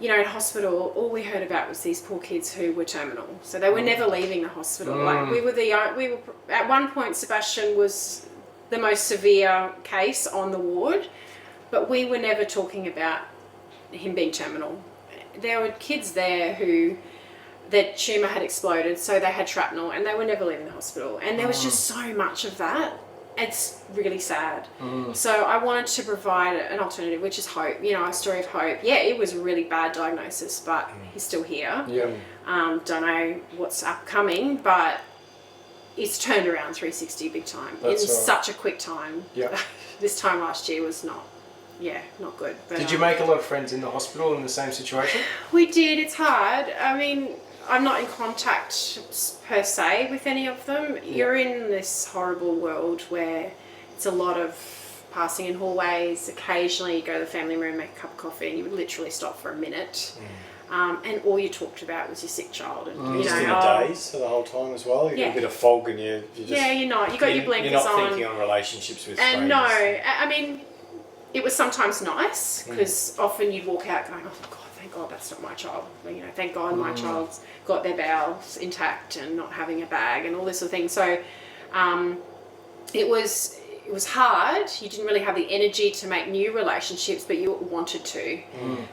in hospital, all we heard about was these poor kids who were terminal. So they were never leaving the hospital. Like we were at one point, Sebastian was the most severe case on the ward, but we were never talking about him being terminal. There were kids there who their tumour had exploded, so they had shrapnel, and they were never leaving the hospital. And there was just so much of that. It's really sad. So I wanted to provide an alternative, which is hope, a story of hope. Yeah, it was a really bad diagnosis, but he's still here. Don't know what's upcoming, but it's turned around 360 big time. Such a quick time. This time last year was not good. But, did you make a lot of friends in the hospital in the same situation? We did. It's hard. I mean, I'm not in contact per se with any of them. You're in this horrible world where it's a lot of passing in hallways. Occasionally you go to the family room, make a cup of coffee, and you would literally stop for a minute. And all you talked about was your sick child. And, Just in the days for the whole time as well. You get a bit of fog and you just... Yeah, you're not. You got your blinkers on. You're not thinking on relationships with and strangers. No, I mean, it was sometimes nice because often you'd walk out going, oh my God, thank God that's not my child. Thank God my child's got their bowels intact and not having a bag and all this sort of thing. So it was hard. You didn't really have the energy to make new relationships, but you wanted to.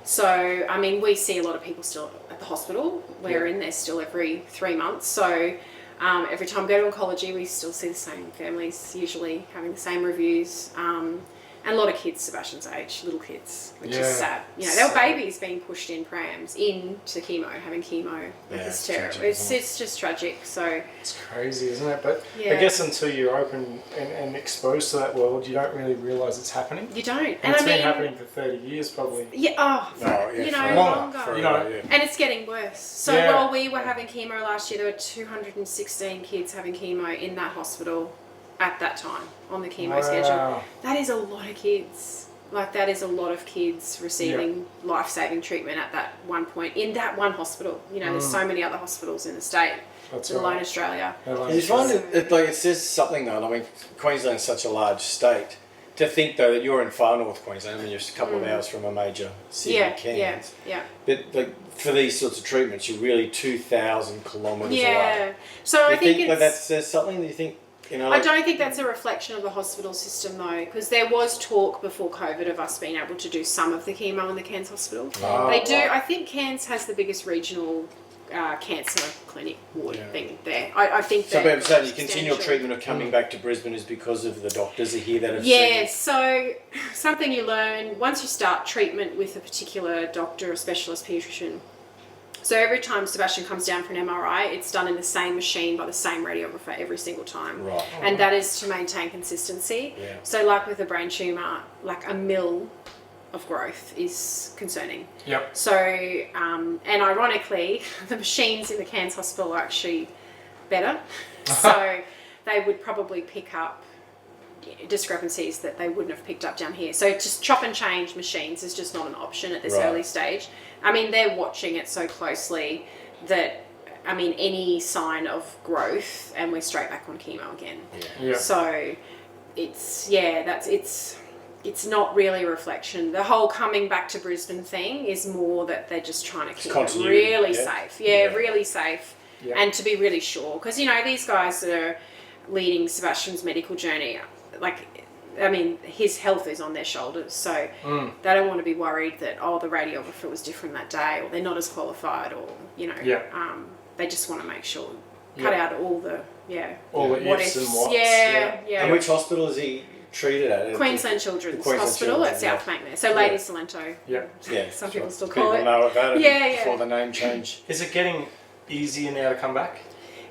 So, I mean, we see a lot of people still at the hospital. We're in there still every 3 months. So every time we go to oncology, we still see the same families, usually having the same reviews. And And a lot of kids Sebastian's age, little kids, which is Yeah. sad. You know, there were babies being pushed in prams into chemo, having chemo. Like, it's terrible. tragic, It's just tragic. So It's crazy, isn't it? But Yeah. I guess until you're open and exposed to that world, you don't really realise it's happening. you don't. And And it's I been mean, happening for 30 years probably. yeah, you know, longer. You know, And it's getting worse. So Yeah. while we were having chemo last year, there were 216 kids having chemo in that hospital at that time on the chemo schedule. That is a lot of kids. Like, that is a lot of kids receiving life-saving treatment at that one point in that one hospital. You know, there's so many other hospitals in the state, That's let alone right. Australia. You find it says something though. I mean, Queensland's such a large state. To think though that you're in far north Queensland, I mean, you're just a couple of hours from a major city, Cairns. Yeah. But like for these sorts of treatments, you're really 2,000 kilometres away. Yeah. So I You think think that says something? Do you think? You know, I don't think that's a reflection of the hospital system though, because there was talk before COVID of us being able to do some of the chemo in the Cairns hospital. They do. I think Cairns has the biggest regional cancer clinic ward thing there. I think So, that. so your continual treatment of coming back to Brisbane is because of the doctors are here that have Yeah, seen. so something you learn once you start treatment with a particular doctor or specialist paediatrician. So every time Sebastian comes down for an MRI, it's done in the same machine by the same radiographer every single time. Right. And that is to maintain consistency. Yeah. So like with a brain tumour, like a mil of growth is concerning. Yep. So, and ironically, the machines in the Cairns hospital are actually better. So they would probably pick up discrepancies that they wouldn't have picked up down here. So just chop and change machines is just not an option at this early stage. I mean, they're watching it so closely that, I mean, any sign of growth and we're straight back on chemo again. Yeah. So it's not really a reflection. The whole coming back to Brisbane thing is more that they're just trying to keep it really safe. Really safe. Yeah. And to be really sure. Because, you know, these guys that are leading Sebastian's medical journey, like, I mean, his health is on their shoulders. So they don't want to be worried that, the radiographer was different that day or they're not as qualified or, you know. They just want to make sure, cut out all the, all the what ifs and ifs. whats. Yeah. And which hospital is he treated at? Queensland Children's Queensland Hospital at Children's, South Bank there. So Lady Salento. Yeah. Yeah. Some people still People call it. know about it Yeah. before the name change. Is it getting easier now to come back?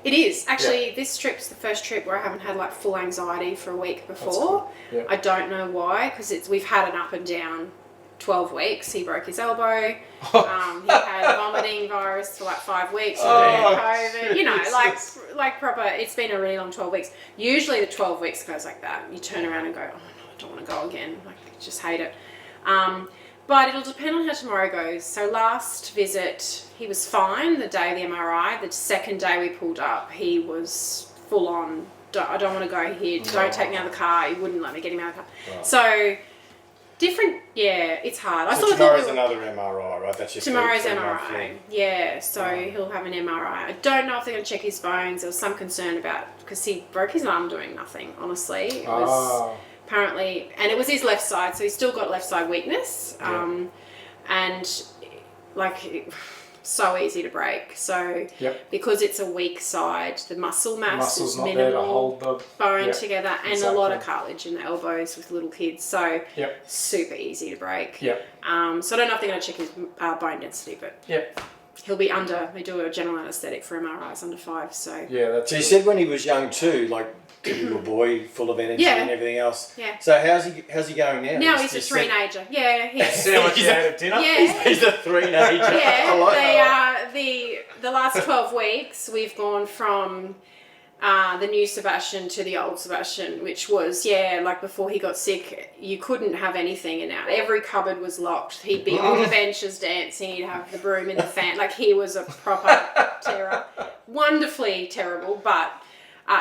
It is. Actually, this trip's the first trip where I haven't had like full anxiety for a week before. Cool. Yeah. I don't know why, because we've had an up and down 12 weeks. He broke his elbow. He had vomiting virus for like 5 weeks. COVID. You know, like proper. It's been a really long 12 weeks. Usually the 12 weeks goes like that. You turn around and go, oh no, I don't want to go again. Like, I just hate it. But it'll depend on how tomorrow goes. So last visit, he was fine the day of the MRI. The second day we pulled up, he was full on, I don't want to go here. Don't take me out of the car. He wouldn't let me get him out of the car. Right. So different, it's hard. So tomorrow's another MRI, right? That's just tomorrow's MRI. Yeah, so he'll have an MRI. I don't know if they're going to check his bones. There was some concern about, because he broke his arm doing nothing, honestly. It was apparently, and it was his left side, so he's still got left side weakness. And like, so easy to break. So because it's a weak side, the muscle mass is minimal, there to hold the bone together, and a lot of cartilage in the elbows with little kids. So super easy to break. So I don't know if they're going to check his bone density, but he'll be under. They do a general anaesthetic for MRIs under 5. So So you said when he was young too, like little boy, full of energy and everything else. So how's he going now? Now he's a three-nager. He's sandwich out at dinner. He's a three-nager. The last 12 weeks we've gone from the new Sebastian to the old Sebastian, which was like before he got sick, you couldn't have anything in out. Every cupboard was locked. He'd be on the benches dancing. He'd have the broom in the fan. Like, he was a proper terror. Wonderfully terrible, but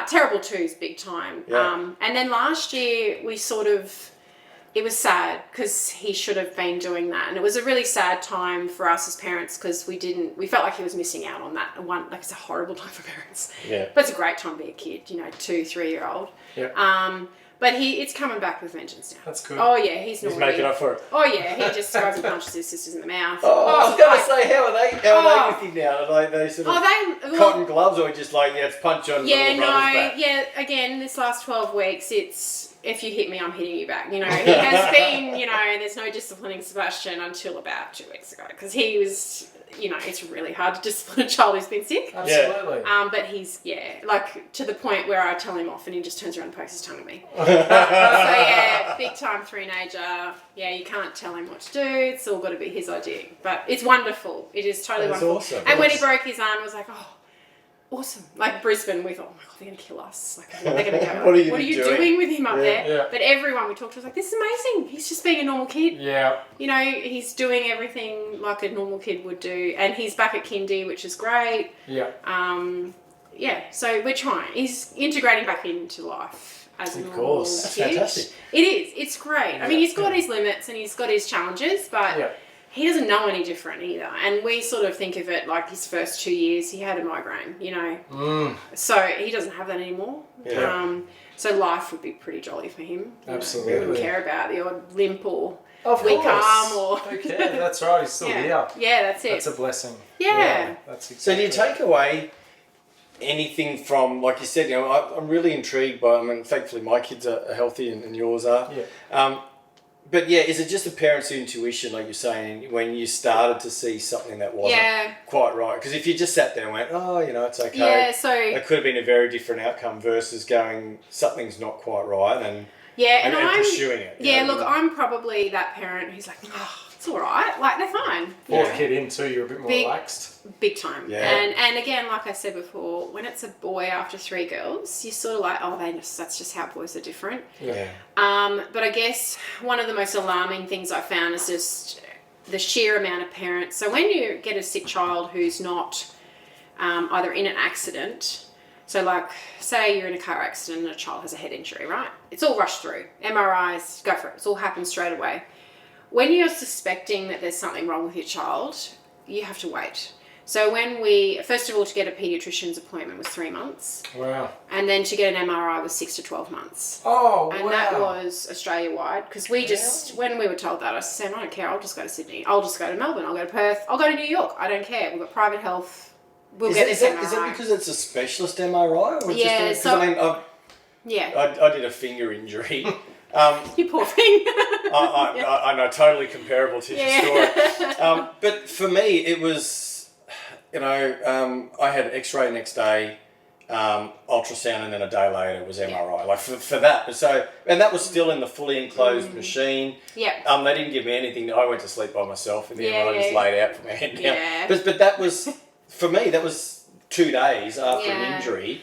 terrible twos big time. And then last year we it was sad because he should have been doing that, and it was a really sad time for us as parents because we felt like he was missing out on that one. Like, it's a horrible time for parents, but it's a great time to be a kid, 2-3-year-old. But it's coming back with vengeance now. That's good. Oh yeah, he's making up for it. Oh yeah, he just goes and punches his sisters in the mouth. I was going to say, how are they with you now? Are they sort of cotton gloves, or just like, it's punch on the again, this last 12 weeks, it's if you hit me, I'm hitting you back. You know, he has been, you know, there's no disciplining Sebastian until about 2 weeks ago because he was, you know, it's really hard to discipline a child who's been sick. Absolutely. But he's, like to the point where I tell him off and he just turns around and pokes his tongue at me. So big time three-nager. Yeah, you can't tell him what to do. It's all got to be his idea. But it's wonderful. It is totally wonderful. Awesome. And when he broke his arm, I was like, oh, awesome. Like Brisbane, we thought, oh my God, they're going to kill us. Like, they're going to go, what are you doing with him up there? Yeah. But everyone we talked to was like, this is amazing. He's just being a normal kid. Yeah. You know, he's doing everything like a normal kid would do. And he's back at kindy, which is great. Yeah. So we're trying. He's integrating back into life as a normal course. That's kid. fantastic. It is. It's great. I mean, he's got his limits and he's got his challenges, but he doesn't know any different either. And we sort of think of it like his first 2 years, he had a migraine, you know. So he doesn't have that anymore. Yeah. So life would be pretty jolly for him. Absolutely. He wouldn't care about the odd limp or Of weak course. arm or... Okay, that's right. He's still here. Yeah, that's it. That's a blessing. Yeah. That's exactly. So do you take away anything from, like you said, you know, I'm really intrigued by, I mean, thankfully my kids are healthy and yours are. Yeah. But yeah, is it just a parent's intuition, like you're saying, when you started to see something that wasn't quite right? Because if you just sat there and went, oh, you know, it's okay. Yeah, so... It could have been a very different outcome versus going, something's not quite right and pursuing it. Yeah, look, I'm probably that parent who's like, oh, it's all right. Like, they're fine. Fourth kid in too, you're a bit more relaxed. Big time. Yeah. And again, like I said before, when it's a boy after 3 girls, you're sort of like, oh, that's just how boys are different. Yeah. But I guess one of the most alarming things I found is just the sheer amount of parents. So when you get a sick child who's not either in an accident, so like say you're in a car accident and a child has a head injury, right? It's all rushed through. MRIs, go for it. It's all happens straight away. When you're suspecting that there's something wrong with your child, you have to wait. So when first of all, to get a paediatrician's appointment was 3 months. Wow. And then to get an MRI was 6 to 12 months. Oh, and that was Australia-wide. Because we just, when we were told that, I said, Sam, I don't care. I'll just go to Sydney. I'll just go to Melbourne. I'll go to Perth. I'll go to New York. I don't care. We've got private health. We'll get this MRI. Is that because it's a specialist MRI? Or yeah. Just I mean, I did a finger injury. You poor thing. I know, totally comparable to your story. But for me, it was, you know, I had X-ray next day, ultrasound, and then a day later was MRI. Like for that, and that was still in the fully enclosed machine. Yeah. They didn't give me anything. I went to sleep by myself, and then I just laid out for my head down. Yeah. But that was, for me, that was 2 days after an injury.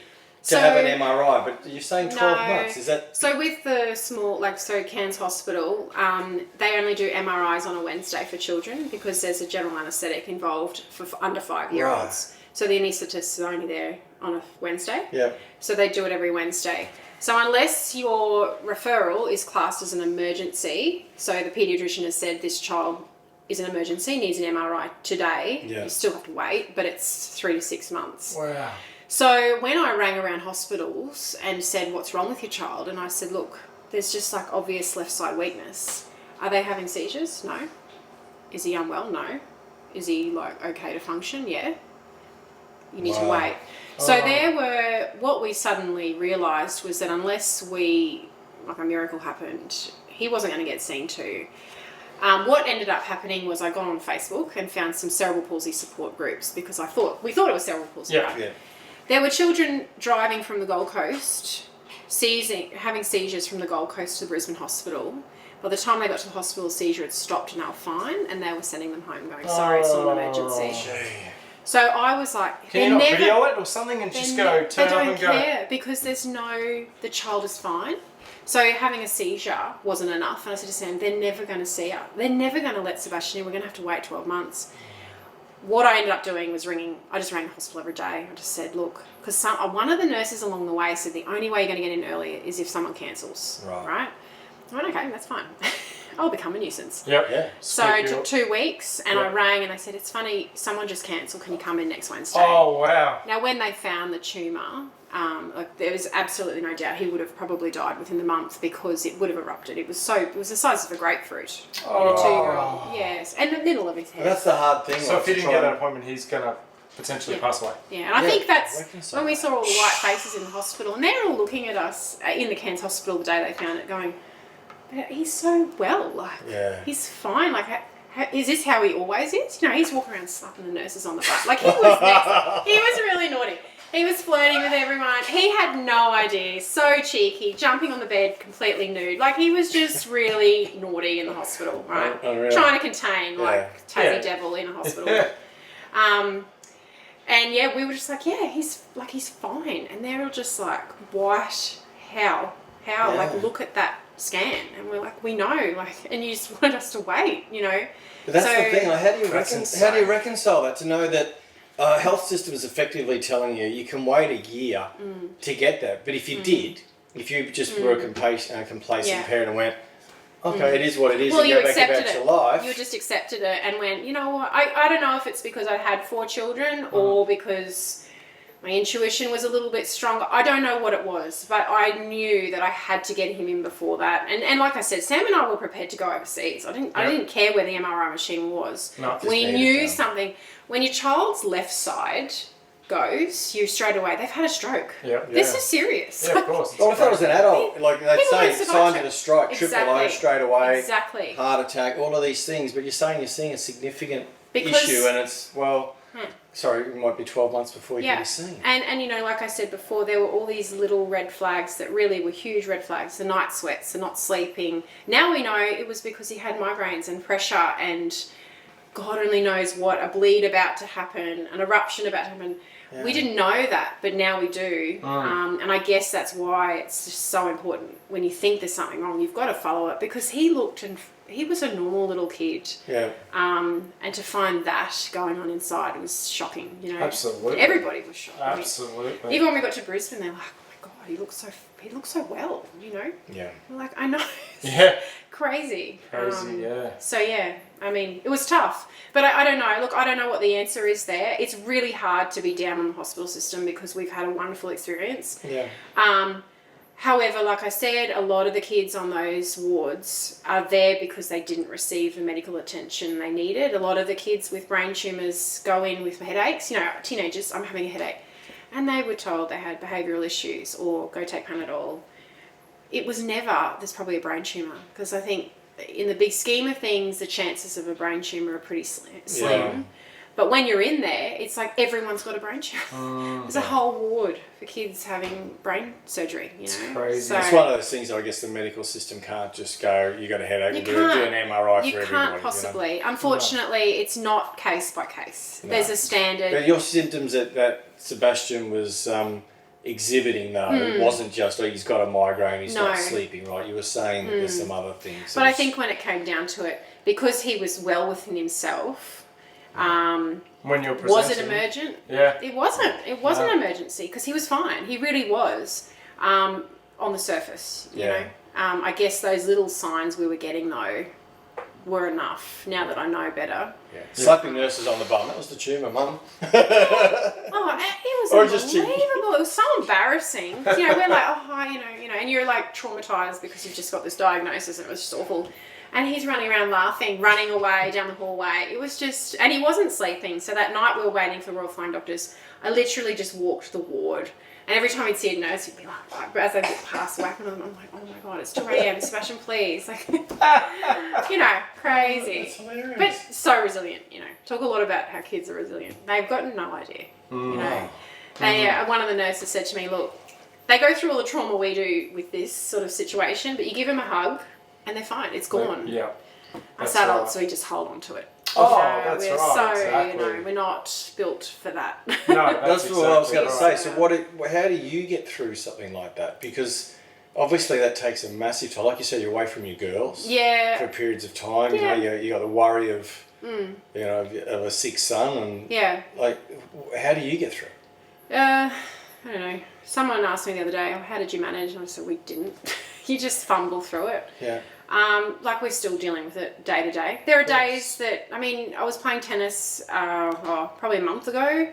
To have an MRI, but you're saying 12 months, is that... So with the small, Cairns Hospital, they only do MRIs on a Wednesday for children because there's a general anaesthetic involved for under 5-year-olds. Right. So the anaesthetist is only there on a Wednesday. Yeah. So they do it every Wednesday. So unless your referral is classed as an emergency, so the paediatrician has said this child is an emergency, needs an MRI today, you still have to wait, but it's 3 to 6 months. Wow. So when I rang around hospitals and said, what's wrong with your child? And I said, look, there's just like obvious left side weakness. Are they having seizures? No. Is he unwell? No. Is he like okay to function? Yeah. You need to wait. So what we suddenly realised was that unless like a miracle happened, he wasn't going to get seen to. What ended up happening was I got on Facebook and found some cerebral palsy support groups because we thought it was cerebral palsy. Right? Yeah. There were children driving from the Gold Coast, having seizures from the Gold Coast to the Brisbane Hospital. By the time they got to the hospital, the seizure had stopped and they were fine, and they were sending them home going, sorry, it's not an emergency. So I was like... Can you not video it or something and just go turn up and go? They don't care because the child is fine. So having a seizure wasn't enough. And I said to Sam, they're never going to see her. They're never going to let Sebastian in. We're going to have to wait 12 months. What I ended up doing was I just rang the hospital every day. I just said, look, because one of the nurses along the way said the only way you're going to get in early is if someone cancels. Right? I went, okay, that's fine. I'll become a nuisance. Yep. Yeah. So it took 2 weeks and I rang and they said, it's funny, someone just cancelled. Can you come in next Wednesday? Oh, wow. Now, when they found the tumour, there was absolutely no doubt he would have probably died within the month because it would have erupted. It was the size of a grapefruit in a 2-year-old. Yes, and the middle of his head. Well, that's the hard thing. So if he didn't get that appointment, he's going to potentially pass away. Yeah, and I think that's reconcile when we saw all the white faces in the hospital, and they're all looking at us in the Cairns hospital the day they found it, going, "But he's so well, like, he's fine, like." Is this how he always is? You know, he's walking around slapping the nurses on the butt. Like, he was next. He was really naughty. He was flirting with everyone. He had no idea. So cheeky, jumping on the bed completely nude. Like, he was just really naughty in the hospital, right? Trying to contain, like, Tassie Devil in a hospital. And yeah, we were just like, he's fine. And they're all just like, what? How? Like, look at that scan. And we're like, we know. Like, and you just wanted us to wait, you know? But that's the thing. Like, how do you reconcile that? To know that health system is effectively telling you you can wait a year to get that. But if you did, if you just were a complacent parent and went, okay, it is what it is, and you go back accepted about it. your life. You just accepted it and went, you know what, I don't know if it's because I had 4 children or because my intuition was a little bit stronger. I don't know what it was, but I knew that I had to get him in before that. And like I said, Sam and I were prepared to go overseas. I didn't care where the MRI machine was. We knew something. When your child's left side goes, you straight away, they've had a stroke. This is serious. Yeah, of course. Well, if that was an adult, like they'd say, signs of a stroke, Exactly. triple O straight away, Exactly. heart attack, all of these things. But you're saying you're seeing a significant issue, and it's, sorry, it might be 12 months before you can be seen. And you know, like I said before, there were all these little red flags that really were huge red flags. The night sweats, the not sleeping. Now we know it was because he had migraines and pressure and God only knows what, a bleed about to happen, an eruption about to happen. Yeah. We didn't know that, but now we do. And I guess that's why it's just so important. When you think there's something wrong, you've got to follow it, because he looked and he was a normal little kid. Yeah. And to find that going on inside was shocking, you know. Absolutely. Everybody was shocked. Absolutely. Even when we got to Brisbane, they're like, oh my God, he looks so well, you know. Yeah. We're like, I know. Yeah. Crazy. Yeah. So yeah, I mean, it was tough, but I don't know. Look, I don't know what the answer is there. It's really hard to be down on the hospital system because we've had a wonderful experience. Yeah. However, like I said, a lot of the kids on those wards are there because they didn't receive the medical attention they needed. A lot of the kids with brain tumours go in with headaches. You know, teenagers, I'm having a headache. And they were told they had behavioural issues or go take Panadol. It was never, there's probably a brain tumour, because I think in the big scheme of things, the chances of a brain tumour are pretty slim. Yeah. But when you're in there, it's like everyone's got a brain tumour. There's a whole ward for kids having brain surgery, you know. It's crazy. So, it's one of those things, I guess the medical system can't just go, you got a headache, do an MRI for everybody. You can't possibly. You know? Unfortunately, it's not case by case. No. There's a standard. But your symptoms that Sebastian was exhibiting, though, it wasn't just, he's got a migraine, he's not sleeping, right? You were saying that there's some other things. But I think when it came down to it, because he was well within himself, when you're presenting, was it emergent? Yeah. It wasn't. It wasn't an emergency, because he was fine. He really was on the surface, you know. I guess those little signs we were getting, though, were enough now that I know better. Yeah. Slapping nurses on the bum, that was the tumour, Mum. It was unbelievable. It was so embarrassing. You know, we're like, oh, hi, you know, and you're like traumatised because you've just got this diagnosis, and it was just awful. And he's running around laughing, running away down the hallway. It was just, and he wasn't sleeping. So that night we were waiting for the Royal Flying Doctors, I literally just walked the ward. And every time he'd see a nurse, he'd be like, as they get past whacking them, I'm like, oh my God, it's 2 a.m. Sebastian, please. Like, you know, crazy. That's hilarious. But so resilient, you know. Talk a lot about how kids are resilient. They've got no idea, you know. One of the nurses said to me, look, they go through all the trauma we do with this sort of situation, but you give them a hug and they're fine. It's gone. Yeah. Us adults, so we just hold on to it. Oh, that's we're right. So, exactly. you know, we're not built for that. No, that's exactly what I was going to say. right. So how do you get through something like that? Because obviously that takes a massive time. Like you said, you're away from your girls for periods of time. Yeah. You know, you got the worry of, you know, of a sick son. And like, how do you get through it? I don't know. Someone asked me the other day, oh, how did you manage? And I said, we didn't. You just fumble through it. Yeah. Like we're still dealing with it day to day. There are days that, I mean, I was playing tennis probably a month ago,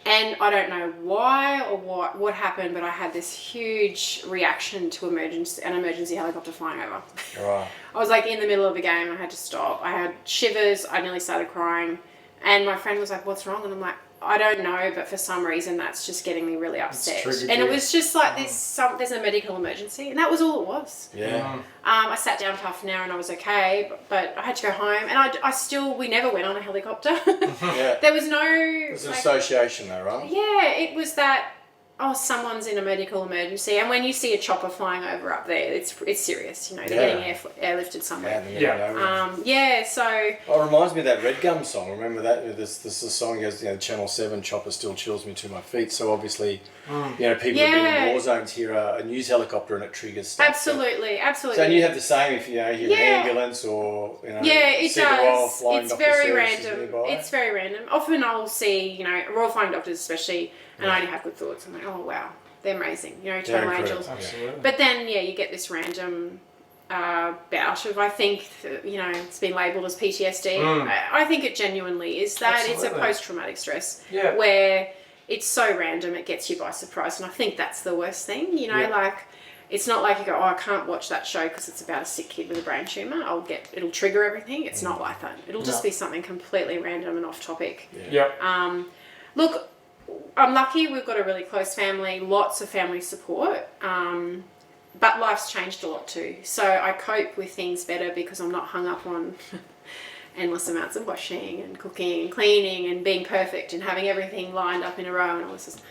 and I don't know why or what happened, but I had this huge reaction to an emergency helicopter flying over. Right. I was like in the middle of a game, I had to stop. I had shivers, I nearly started crying, and my friend was like, what's wrong? And I'm like, I don't know, but for some reason that's just getting me really upset. triggered And you. it was just like there's a medical emergency, and that was all it was. Yeah. I sat down for half an hour and I was okay, but I had to go home, and we never went on a helicopter. Yeah. There was no. It's an association though, right? Yeah, it was that. Oh, someone's in a medical emergency, and when you see a chopper flying over up there, it's serious. You know, they're getting airlifted somewhere. So. Oh, it reminds me of that Red Gum song. Remember that? This song goes, Channel 7 chopper still chills me to my feet. So obviously, people have been in war zones hear a news helicopter and it triggers stuff. Absolutely. So and you have the same if you hear an ambulance or it Royal does. Flying It's Doctor very Services random. nearby. It's very random. Often I'll see Royal Flying Doctors especially, and I only have good thoughts. I'm like, oh wow, they're amazing. Total angels. Absolutely. But then you get this random bout of, I think, it's been labelled as PTSD. I think it genuinely is that. Absolutely. It's a post-traumatic stress Yeah. where it's so random it gets you by surprise, and I think that's the worst thing. It's not like you go, oh, I can't watch that show because it's about a sick kid with a brain tumour. It'll trigger everything. It's not like that. It'll just be something completely random and off topic. Yeah. Look, I'm lucky we've got a really close family, lots of family support, but life's changed a lot too. So I cope with things better because I'm not hung up on endless amounts of washing and cooking and cleaning and being perfect and having everything lined up in a row and all this.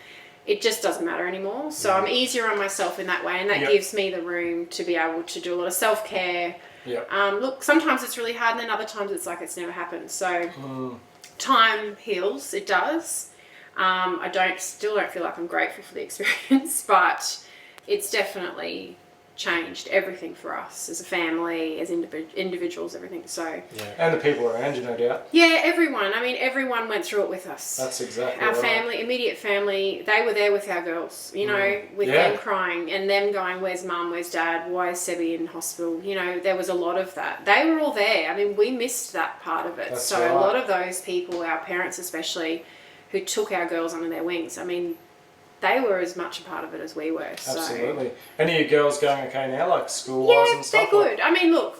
It just doesn't matter anymore. So I'm easier on myself in that way, and that gives me the room to be able to do a lot of self-care. Look, sometimes it's really hard, and then other times it's like it's never happened. So time heals, it does. I still don't feel like I'm grateful for the experience, but it's definitely changed everything for us as a family, as individuals, everything. So and the people around you, no doubt. Yeah, everyone. I mean, everyone went through it with us. That's exactly our right. family, immediate family. They were there with our girls, with them crying and them going, "Where's mum? Where's dad? Why is Sebi in hospital?" There was a lot of that. They were all there. I mean, we missed that part of it. That's so right. a lot of those people, our parents especially, who took our girls under their wings. I mean, they were as much a part of it as we were. So. Absolutely. Any of your girls going okay now, like school-wise and stuff? Yeah, they're good. I mean, look,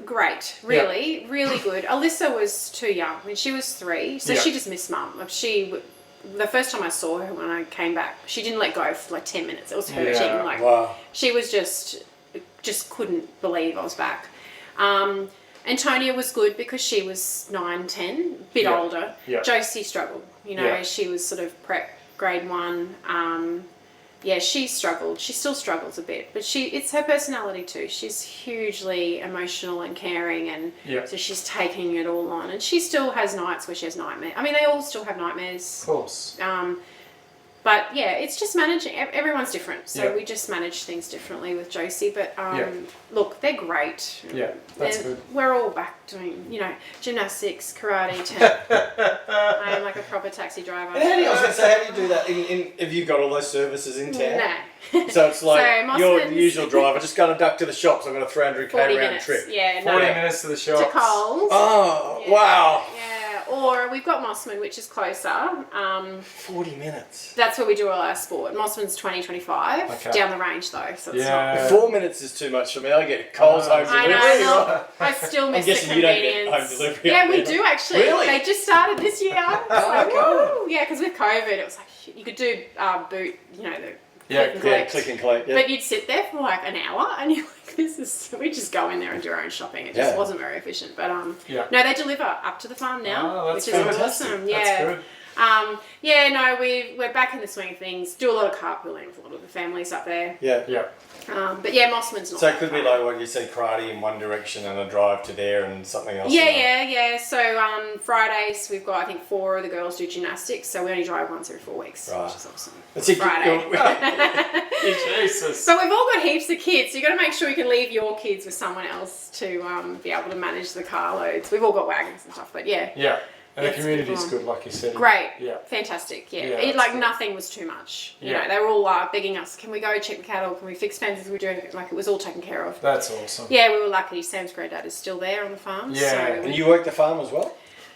great. Really, really good. Alyssa was too young. I mean, she was 3, so she just missed mum. The first time I saw her when I came back, she didn't let go for like 10 minutes. It was hurting. Wow. She was just couldn't believe I was back. Antonia was good because she was 9, 10, a bit older. Josie struggled. She was sort of prep grade 1. She struggled. She still struggles a bit, but it's her personality too. She's hugely emotional and caring, and so she's taking it all on. And she still has nights where she has nightmares. I mean, they all still have nightmares. Of course. But it's just managing. Everyone's different, so we just manage things differently with Josie. But look, they're great. Yeah, that's good. We're all back doing, gymnastics, karate, I am like a proper taxi driver. And how do you do that? Have you got all those services in town? No. So it's like So your Mossman's- usual driver, just going to duck to the shops. I've got a 300k 40 round minutes. trip. Yeah, 40 minutes to the shops. to Coles. Oh, Yeah. wow. Yeah, or we've got Mossman, which is closer. 40 minutes. That's where we do all our sport. Mossman's 20-25, down the range though, so it's not. 4 minutes is too much for me. I get Coles home I delivery. know, look, I still miss the guessing you don't get convenience. home delivery Yeah, up we there. do actually. Really? They just started this year. It's like, woo! Yeah, because with COVID, it was like, shit, you could do boot, the click and collect. Yeah. But you'd sit there for like an hour and you're like, we just go in there and do our own shopping. It just wasn't very efficient. But no, they deliver up to the farm now, which is awesome. Yeah. That's good. We're back in the swing of things. Do a lot of carpooling with a lot of the families up there. Yeah. But Mossman's not. So it could be like what you say, karate in one direction and a drive to there and something else. Yeah. So Fridays we've got, I think 4 of the girls do gymnastics, so we only drive once every 4 weeks, which is awesome. That's it. Friday. Jesus. But we've all got heaps of kids, so you've got to make sure you can leave your kids with someone else to be able to manage the car loads. We've all got wagons and stuff, but Yeah. And the community's good, like you said. Great. Yeah. Fantastic. Yeah. Yeah, Nothing was too much. You know, they were all begging us, can we go check the cattle? Can we fix fences? We're doing it. Like, it was all taken care of. That's awesome. Yeah, we were lucky. Sam's granddad is still there on the farm. Yeah. So And you work the farm as well?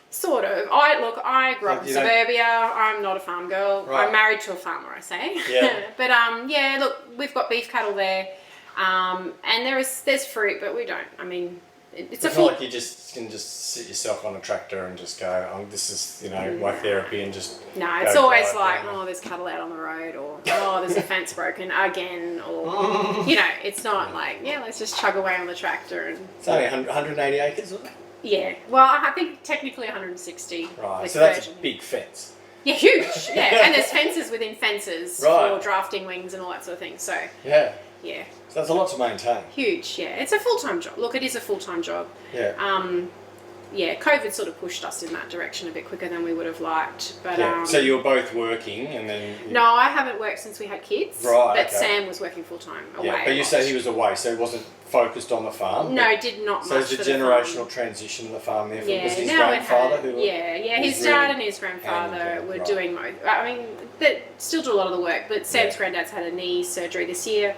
sort of. I grew up in suburbia. I'm not a farm girl. Right. I'm married to a farmer, I say. Yeah. But look, we've got beef cattle there. And there's fruit, but we don't. I mean, it's not like you can just sit yourself on a tractor and just go, this is, my therapy and just... No, it's always like, there's cattle out on the road, or, there's a fence broken again, or, it's not like, let's just chug away on the tractor. And it's only 180 acres, isn't it? Yeah, well, I think technically 160. Right, so that's a big fence. Yeah, huge, yeah, and there's fences within fences for drafting wings and all that sort of thing, so... Yeah. Yeah. So that's a lot to maintain. Huge, yeah. It's a full-time job. Look, it is a full-time job. Yeah. COVID sort of pushed us in that direction a bit quicker than we would have liked. But so you were both working and then... No, I haven't worked since we had kids. Right, but Sam was working full-time away. Yeah, but you say he was away, so he wasn't focused on the farm? No, did not much. So it's a generational transition of the farm there. Was his grandfather who... his dad and his grandfather were doing... they still do a lot of the work, but Sam's granddad's had a knee surgery this year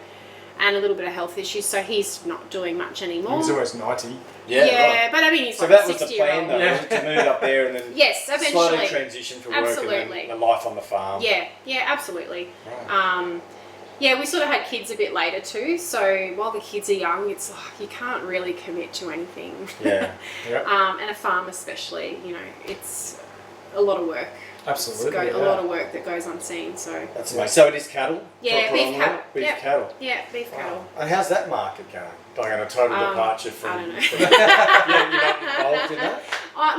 and a little bit of health issues, so he's not doing much anymore. He's always 90. Yeah, but he's so like that was 60 the plan, though, to move up there and then eventually slowly transition for work and then the life on the farm. Yeah, absolutely. Right. We sort of had kids a bit later too, so while the kids are young, it's like you can't really commit to anything. Yeah. And a farm especially, it's a lot of work. Absolutely. A lot of work that goes unseen. So that's amazing. So it is cattle? Yeah, beef cattle. Beef cattle. Yeah, beef cattle. And how's that market going? Like on a total departure from... I don't know. You're not involved in that?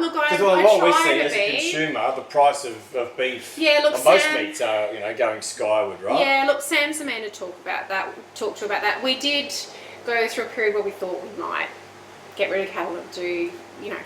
Look, I what we see try as to a consumer, the price of beef, look, most Sam, meats are going skyward, right? Yeah, look, Sam's the man to talk to about that. We did go through a period where we thought we might get rid of cattle and do,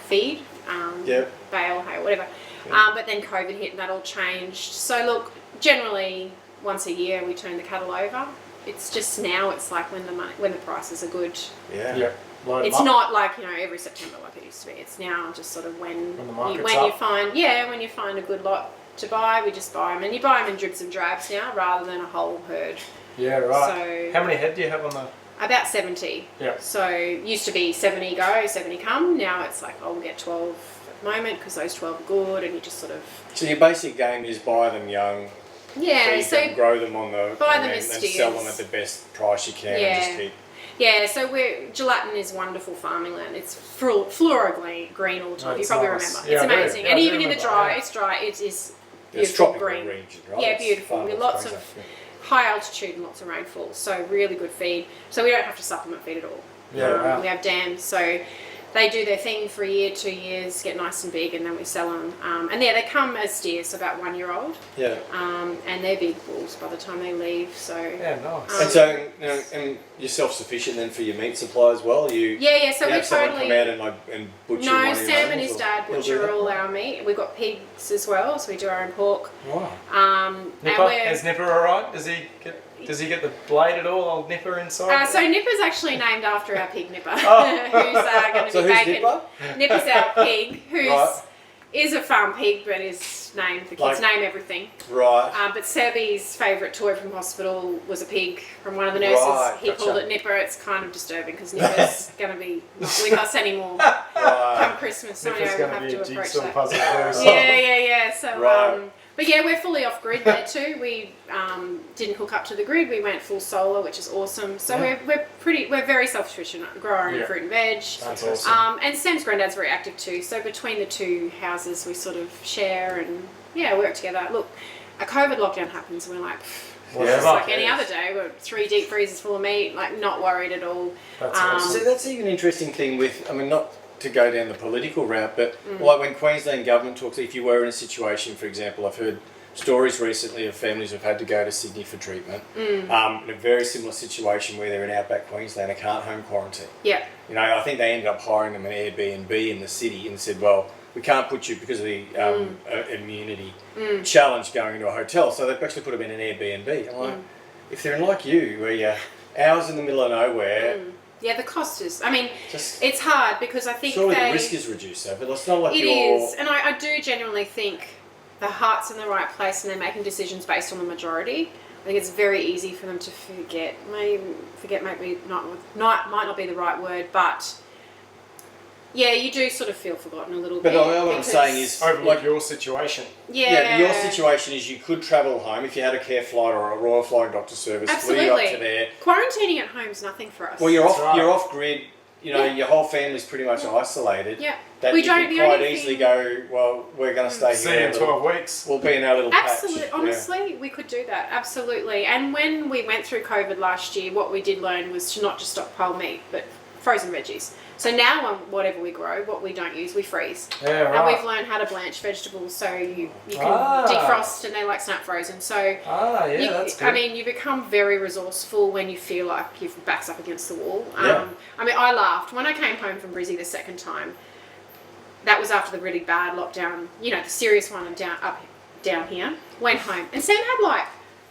feed, bale, hay, whatever. But then COVID hit and that all changed. So look, generally once a year we turn the cattle over. It's just now it's like when the prices are good. Yeah. It's not like every September like it used to be. It's now just sort of when you find a good lot to buy, we just buy them, and you buy them in dribs and drabs now rather than a whole herd. Yeah, right. So how many head do you have on the? About 70. Yeah. So used to be 70 go, 70 come. Now it's like we'll get 12 at the moment because those 12 are good, and you just sort of. So your basic game is buy them young. Yeah, feed them, grow them on the buy them and sell them at the best price you can. And just keep. Yeah, so Gelatin is wonderful farming land. It's fluoro green all the time. You probably remember. Yeah, it's amazing, and even in the dry, it's dry. It is beautiful green. Region, right? Yeah, beautiful. With lots of high altitude and lots of rainfall. So really good feed. So we don't have to supplement feed at all. Yeah, we have dams, so they do their thing for a year, 2 years, get nice and big, and then we sell them. And they come as steers, so about 1 year old. Yeah. And they're big bulls by the time they leave. So yeah, nice. And so, and you're self-sufficient then for your meat supply as well. So we someone come out and butcher. No, Sam and his dad butcher all our meat. We've got pigs as well, so we do our own pork. Wow. Nipper, is Nipper alright? Does he get the blade at all? Old Nipper inside? So Nipper's actually named after our pig Nipper, who's going to be bacon. Nipper? Nipper's our pig, is a farm pig, but is named. The kids name everything. Right. But Sebby's favourite toy from hospital was a pig from one of the nurses. Right, he called it Nipper. It's kind of disturbing because Nipper's going to be not with us anymore come Christmas. So Nipper's we'll going have to to be a approach jigsaw that. puzzle there. So. Yeah. So, right. But yeah, we're fully off grid there too. We didn't hook up to the grid. We went full solar, which is awesome. So we're very self-sufficient. Grow our own fruit and veg. That's awesome. And Sam's granddad's very active too. So between the two houses, we sort of share and work together. Look, a COVID lockdown happens, and we're like. It's like any other day. We're 3 deep freezers full of meat. Like not worried at all. That's awesome. So that's even an interesting thing with. Not to go down the political route, but like when Queensland government talks, if you were in a situation, for example, I've heard stories recently of families who've had to go to Sydney for treatment in a very similar situation where they're in outback Queensland and can't home quarantine. Yeah. I think they ended up hiring them an Airbnb in the city and said, well, we can't put you because of the immunity challenge going into a hotel, so they've actually put them in an Airbnb. I'm like, if they're like you, where you're hours in the middle of nowhere. Yeah, the cost is. It's hard because I think surely the risk is reduced, though. But it's not like it is, and I do genuinely think the heart's in the right place, and they're making decisions based on the majority. I think it's very easy for them to forget. Maybe might not be the right word, but yeah, you do sort of feel forgotten a little bit. But what I'm saying is, overlook your situation. Yeah, your situation is you could travel home if you had a care flight or a Royal Flying Doctor Service. Absolutely. Flew you up to there. Quarantining at home is nothing for us. Well, you're off grid. your whole family's pretty much isolated. Yeah. That We you don't- can the quite only easily thing- go, well, we're going to stay See here. you in 12 weeks. We'll be in our little Absolutely, patch. honestly, we could do that. Absolutely. And when we went through COVID last year, what we did learn was to not just stockpile meat, but frozen veggies. So now, whatever we grow, what we don't use, we freeze. Yeah, right. And we've learned how to blanch vegetables, so you can defrost and they're like snap frozen. So that's good. I mean, you become very resourceful when you feel like your back's up against the wall. Yeah. I mean, I laughed when I came home from Brizzy the second time. That was after the really bad lockdown, the serious one down here. Went home and Sam had like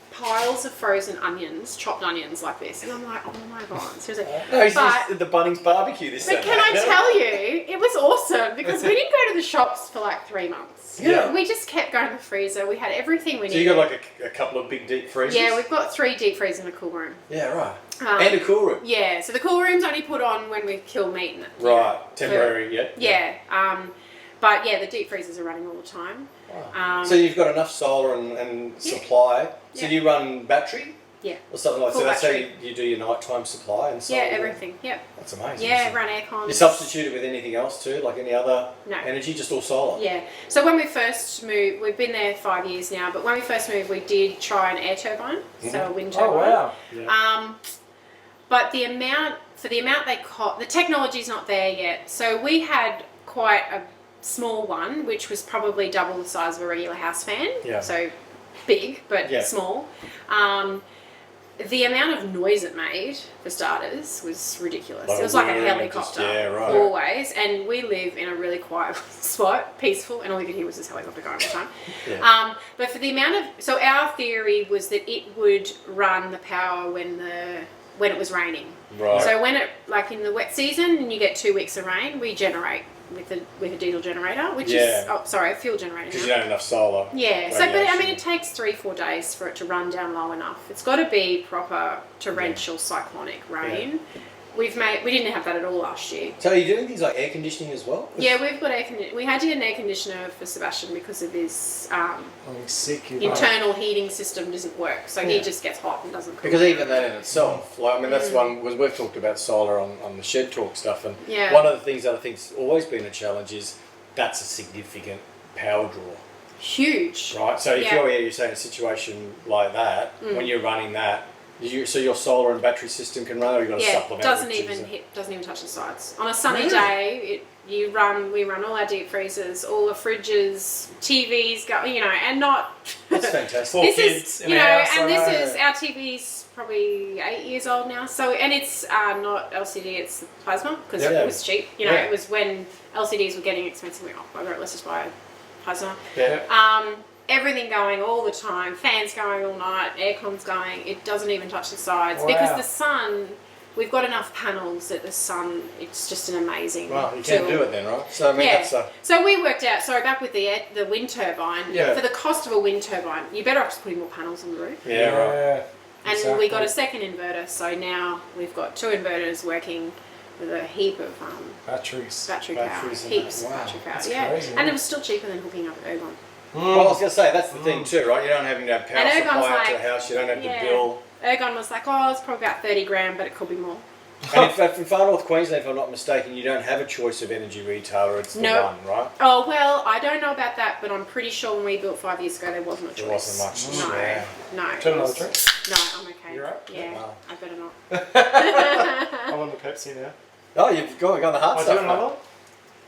piles of frozen onions, chopped onions like this, and I'm like, oh my god, seriously. No, he's at the Bunnings barbecue this But Saturday. can I tell you, it was awesome because we didn't go to the shops for like 3 months. Yeah. We just kept going to the freezer. We had everything we needed. So you got like a couple of big deep freezers? Yeah, we've got 3 deep freezers and a cool room. Yeah, right. And a cool room. Yeah, so the cool room's only put on when we kill meat. Right, temporary, yeah. Yeah, but yeah, the deep freezers are running all the time. Wow. So you've got enough solar and supply. So do you run battery? Yeah. Or something like that. Full So that's battery. how you do your nighttime supply and solar? Yeah, everything. Yep. That's amazing. Yeah, run aircon. You substitute it with anything else too, like any other No. energy, just all solar? Yeah. So when we first moved, we've been there 5 years now, but when we first moved, we did try an air turbine, so a wind turbine. Oh, wow. Yeah. But the amount they cost, the technology's not there yet. So we had quite a small one, which was probably double the size of a regular house fan. Yeah. So big, but Yeah. small. The amount of noise it made, for starters, was ridiculous. Like it was like a a whirring, helicopter, yeah, right. always. And we live in a really quiet spot, peaceful, and all you could hear was this helicopter going all the time. Yeah. But for the amount of, so our theory was that it would run the power when it was raining. Right. So when it, like in the wet season, and you get 2 weeks of rain, we generate with a diesel generator, which is a fuel generator. Because you don't have enough solar. Yeah. So, but I radiation. mean, it takes 3-4 days for it to run down low enough. It's got to be proper torrential cyclonic rain. We didn't have that at all last year. So are you doing things like air conditioning as well? Yeah, we've got we had to get an air conditioner for Sebastian because of his Sick. internal heating system doesn't work, so he just gets hot and doesn't cool. Because even that in itself, like I mean, that's one was we've talked about solar on the Shed Talk stuff, and one of the things that I think's always been a challenge is that's a significant power draw. Huge. Right. So if you're saying a situation like that, when you're running that, so your solar and battery system can run, or you got to supplement. Doesn't even touch the sides. On a sunny day, we run all our deep freezers, all the fridges, TVs go, and not. That's fantastic. Four kids in a house, and I this know. is our TV's probably 8 years old now. So and it's not LCD, it's plasma because it was cheap. It was when LCDs were getting expensive. We went, oh, let's just buy a plasma. Yeah. Everything going all the time, fans going all night, aircon's going, it doesn't even touch the sides. Wow. Because the sun, we've got enough panels that the sun, it's just an amazing Well, you tool. can't do it then, right? So I mean, that's So we worked out, back with the wind turbine, for the cost of a wind turbine, you're better off just putting more panels on the roof. Yeah, right. And we got a second inverter, so now we've got 2 inverters working with a heap of battery power. Heaps of battery power. That's yeah. crazy, And it was still cheaper than hooking up Ergon. Well, I was going to say, that's the thing too, right? You don't have to have power And Ergon's supply out to like- the house, you don't have to bill. Ergon was like, it's probably about 30 grand, but it could be more. And in fact, from far north Queensland, if I'm not mistaken, you don't have a choice of energy retailer, it's the one, right? Oh, well, I don't know about that, but I'm pretty sure when we built 5 years ago, there wasn't a choice. There wasn't much. No, Yeah. no. Turn another drink. No, I'm okay. You're right? Yeah, Wow. I better not. I'm on the Pepsi now. Oh, you've got the hard Am I stuff. doing another one?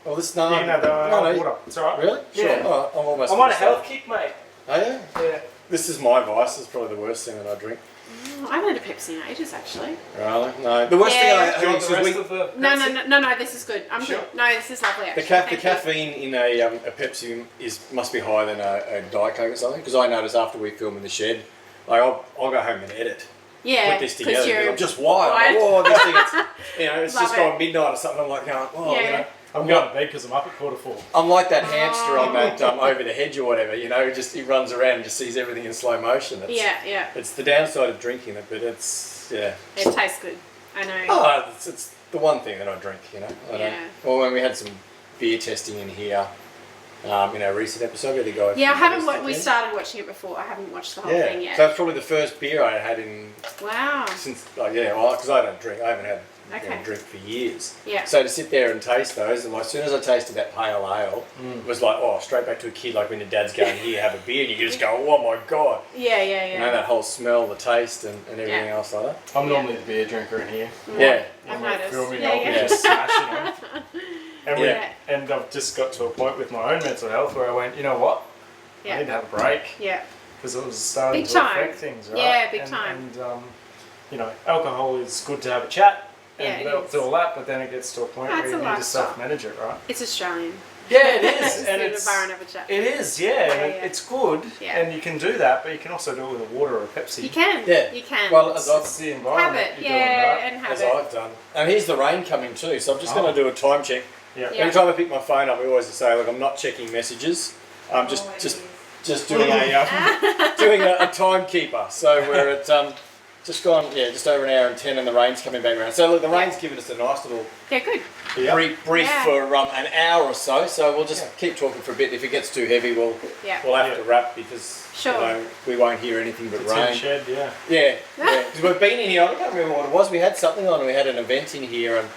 Well, this You can have the water. It's alright. Really? Sure. Yeah. Oh, I'm almost. I'm on a finished health kick, mate. that. Oh yeah. Yeah. This is my vice. It's probably the worst thing that I drink. I haven't had a Pepsi in ages, actually. Really? No. The worst thing I Do you think want the is rest of the No, Pepsi? no, this is good. I'm Sure. good. No, this is lovely, the actually. caffeine in a Pepsi must be higher than a Diet Coke or something. Because I notice after we film in the shed, like I'll go home and edit. Yeah, Put this together. you're I'm just wired. wired. Oh, this thing. It's Love just it. gone midnight or something. I'm like, Yeah. I'm going to bed because I'm up at 4:45. I'm like that hamster on that over the hedge or whatever. Just he runs around and just sees everything in slow motion. Yeah. It's the downside of drinking it, but it's It tastes good. I know. Oh, it's the one thing that I drink. I don't. Yeah. Well, when we had some beer testing in here, in our recent episode, we had a guy. Yeah, I from haven't. West We End. started watching it before. I haven't watched the whole thing yet. So it's probably the first beer I had in Wow. since. Because I don't drink. I haven't had Okay. drink for years. Yeah. So to sit there and taste those, and as soon as I tasted that pale ale, it was like, straight back to a kid, like when your dad's going, here, have a beer, and you just go, oh my God. Yeah. You know, that whole smell, the taste, and everything else like that. I'm normally the beer drinker in here. Yeah. I've When we're noticed. filming, Yeah, I'll be yeah. just smashing them. And, Yeah. and I've just got to a point with my own mental health where I went, you know what? I need to have a break. Yeah. Because it was starting Big to time. affect things, right? Yeah, big time. And you know, alcohol is good to have a chat and Yeah, it is. do all that, but then it gets to a point That's where you a need to lifestyle. self-manage it, right? It's Australian. Yeah, it is, Just and sit at it's a bar and have a chat. it is, yeah, and yeah. it's good, Yeah. and you can do that, but you can also do it with a water or a Pepsi. You can. Yeah. You can. Well, It's the environment have it. you're Yeah, doing, right? and have As it. I've done. And here's the rain coming too, so I'm just Oh. going to do a time check. Yeah. Yeah. Every time I pick my phone up, I always say, look, I'm not checking messages. I'm just doing a timekeeper. So we're at just over an hour and 10, and the rain's coming back around. So look, the rain's given us a nice little Yeah, good. brief Yeah. for an hour or so. So we'll just keep talking for a bit. If it gets too heavy, we'll have to wrap because Sure. we won't hear anything but The tin rain. shed, yeah. Yeah, because we've been in here. I can't remember what it was. We had something on. We had an event in here, and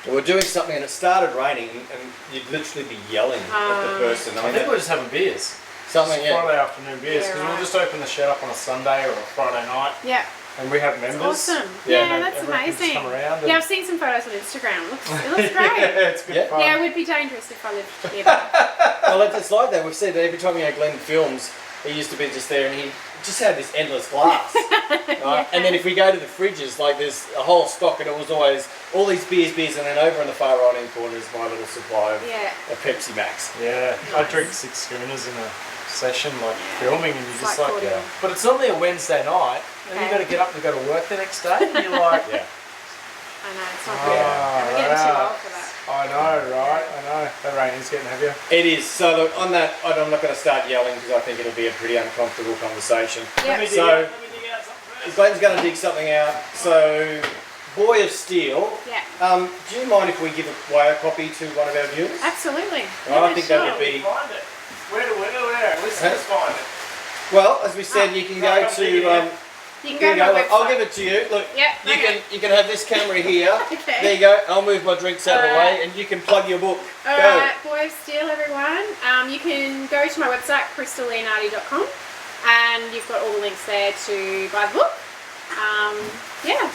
we were doing something, and it started raining, and you'd literally be yelling at the person. I think we're just having beers. something. Just Friday afternoon beers, Yeah, because right. we'll just open the shed up on a Sunday or a Friday night, Yeah. and we have members. Awesome. Yeah, Yeah, that's everyone can just amazing. come around Yeah, I've seen some photos on Instagram. It looks great. Yeah, it's good Yeah. fun. Yeah, it would be dangerous if I lived nearby. Well, it's like that. We've said that every time Glenn films, he used to be just there, and he just had this endless glass. Right? And then if we go to the fridges, like there's a whole stock, and it was always all these beers, and then over in the far right hand corner is my little supply of Yeah. Pepsi Max. Yeah, I Nice. drink 6 schooners in a session, like filming, and you're It's just like like, cordial. but it's normally a Wednesday night, and Okay. you got to get up and go to work the next day, and you're like, Yeah. I know, it's not Ah, good. I'm getting too right. old for that. I know, right? I know. That rain is getting heavier. It is. So look, on that, I'm not going to start yelling because I think it'll be a pretty uncomfortable conversation. Yep. So- Let me dig out something. Glenn's going to dig something out. So, Boy of Steel. Yeah. Do you mind if we give away a copy to one of our viewers? Absolutely. Well, I Yeah, think that sure. would be. Find it. Where? Listeners find it. Well, as we said, you can go Right, I'm to. digging it. You Here can you go to go. my website. I'll give it to you. Look, Yeah, you okay. can have this camera here. Okay. There you go. I'll move my drinks out of the Alright. way, and you can plug your book. Go. Alright, Boy of Steel, everyone. You can go to my website, crystalleonardi.com, and you've got all the links there to buy the book. Yeah,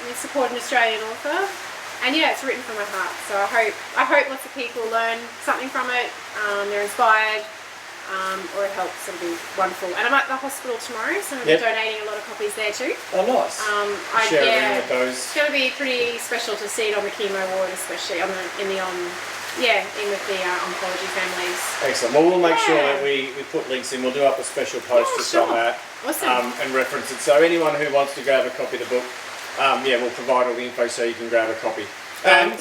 we support an Australian author, and yeah, it's written from my heart. So I hope lots of people learn something from it. They're inspired, or it helps. It'll be wonderful. And I'm at the hospital tomorrow, so I'm Yep. donating a lot of copies there too. Oh, nice. Share a ring with those. It's going to be pretty special to see it on the chemo ward, especially in with the oncology families. Excellent. Well, we'll make sure Yeah. that we put links in. We'll do up a special post Yeah, just sure. on that Awesome. and reference it. So anyone who wants to grab a copy of the book, we'll provide all the info so you can grab a copy. And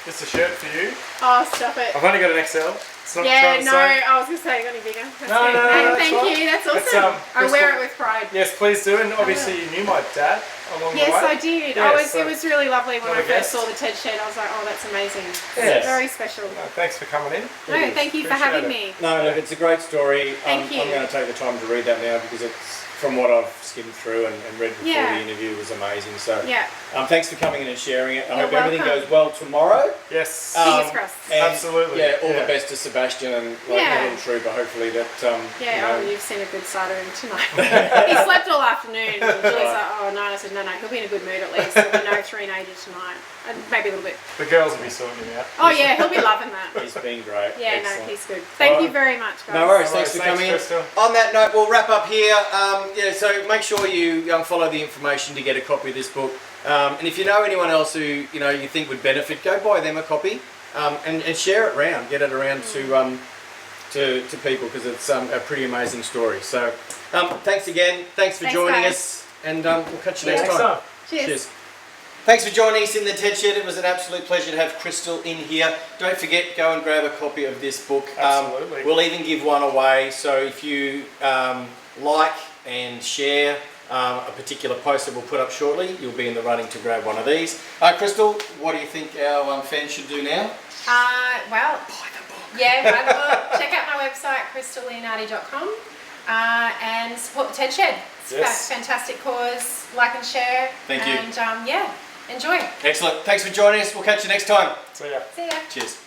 it's a shirt for you. Oh, stop it. I've only got an XL. It's not Yeah, trying to no, say. I was going to say you got any bigger. That's No, good. no, Hey, that's thank fine. you, that's awesome. It's, I wear Crystal- it with pride. Yes, please do. And obviously, you knew my dad along Yes, the way. I did. Yeah, It was really lovely when Not I a first guest. saw the TED shed. I was like, oh, that's amazing. Yes. Very special. No, thanks for coming in. No, thank you for Appreciate having it. me. No, look, it's a great story. Thank you. I'm going to take the time to read that now because it's from what I've skimmed through and read before Yeah. the interview was amazing. So Yeah, thanks for coming in and sharing it. I You're hope everything welcome. goes well tomorrow. Yes. Fingers crossed. And, Absolutely. Yeah, all Yeah. the best to Sebastian and the Yeah. little trooper. Hopefully that. yeah. You've seen a good side of him tonight. He slept all afternoon. And Julie's like, oh no. I said, no, he'll be in a good mood at least. There'll be no 380 tonight. And maybe a little bit. The girls will be sorting him out. Oh yeah, he'll be loving that. He's been great. Yeah, Excellent. no, he's good. Thank you Alright. very much, guys. No worries. No Thanks for worries. coming Thanks, in. Crystal. On that note, we'll wrap up here. So make sure you follow the information to get a copy of this book. And if you know anyone else who you think would benefit, go buy them a copy and share it around. Get it around to people because it's a pretty amazing story. So thanks again. Thanks for Thanks, joining guys. us, and we'll catch you next Next time. time. Cheers. Thanks for joining us in the TED Shed. It was an absolute pleasure to have Crystal in here. Don't forget, go and grab a copy of this book. Absolutely. We'll even give one away. So if you like and share a particular post that we'll put up shortly, you'll be in the running to grab one of these. Crystal, what do you think our fans should do now? Well, yeah, buy the book. Check out my website, crystalleonardi.com, and support the TED Shed. It's Yes. a fantastic cause. Like and share. Thank you. And yeah, enjoy. Excellent. Thanks for joining us. We'll catch you next time. So yeah. See ya. Cheers.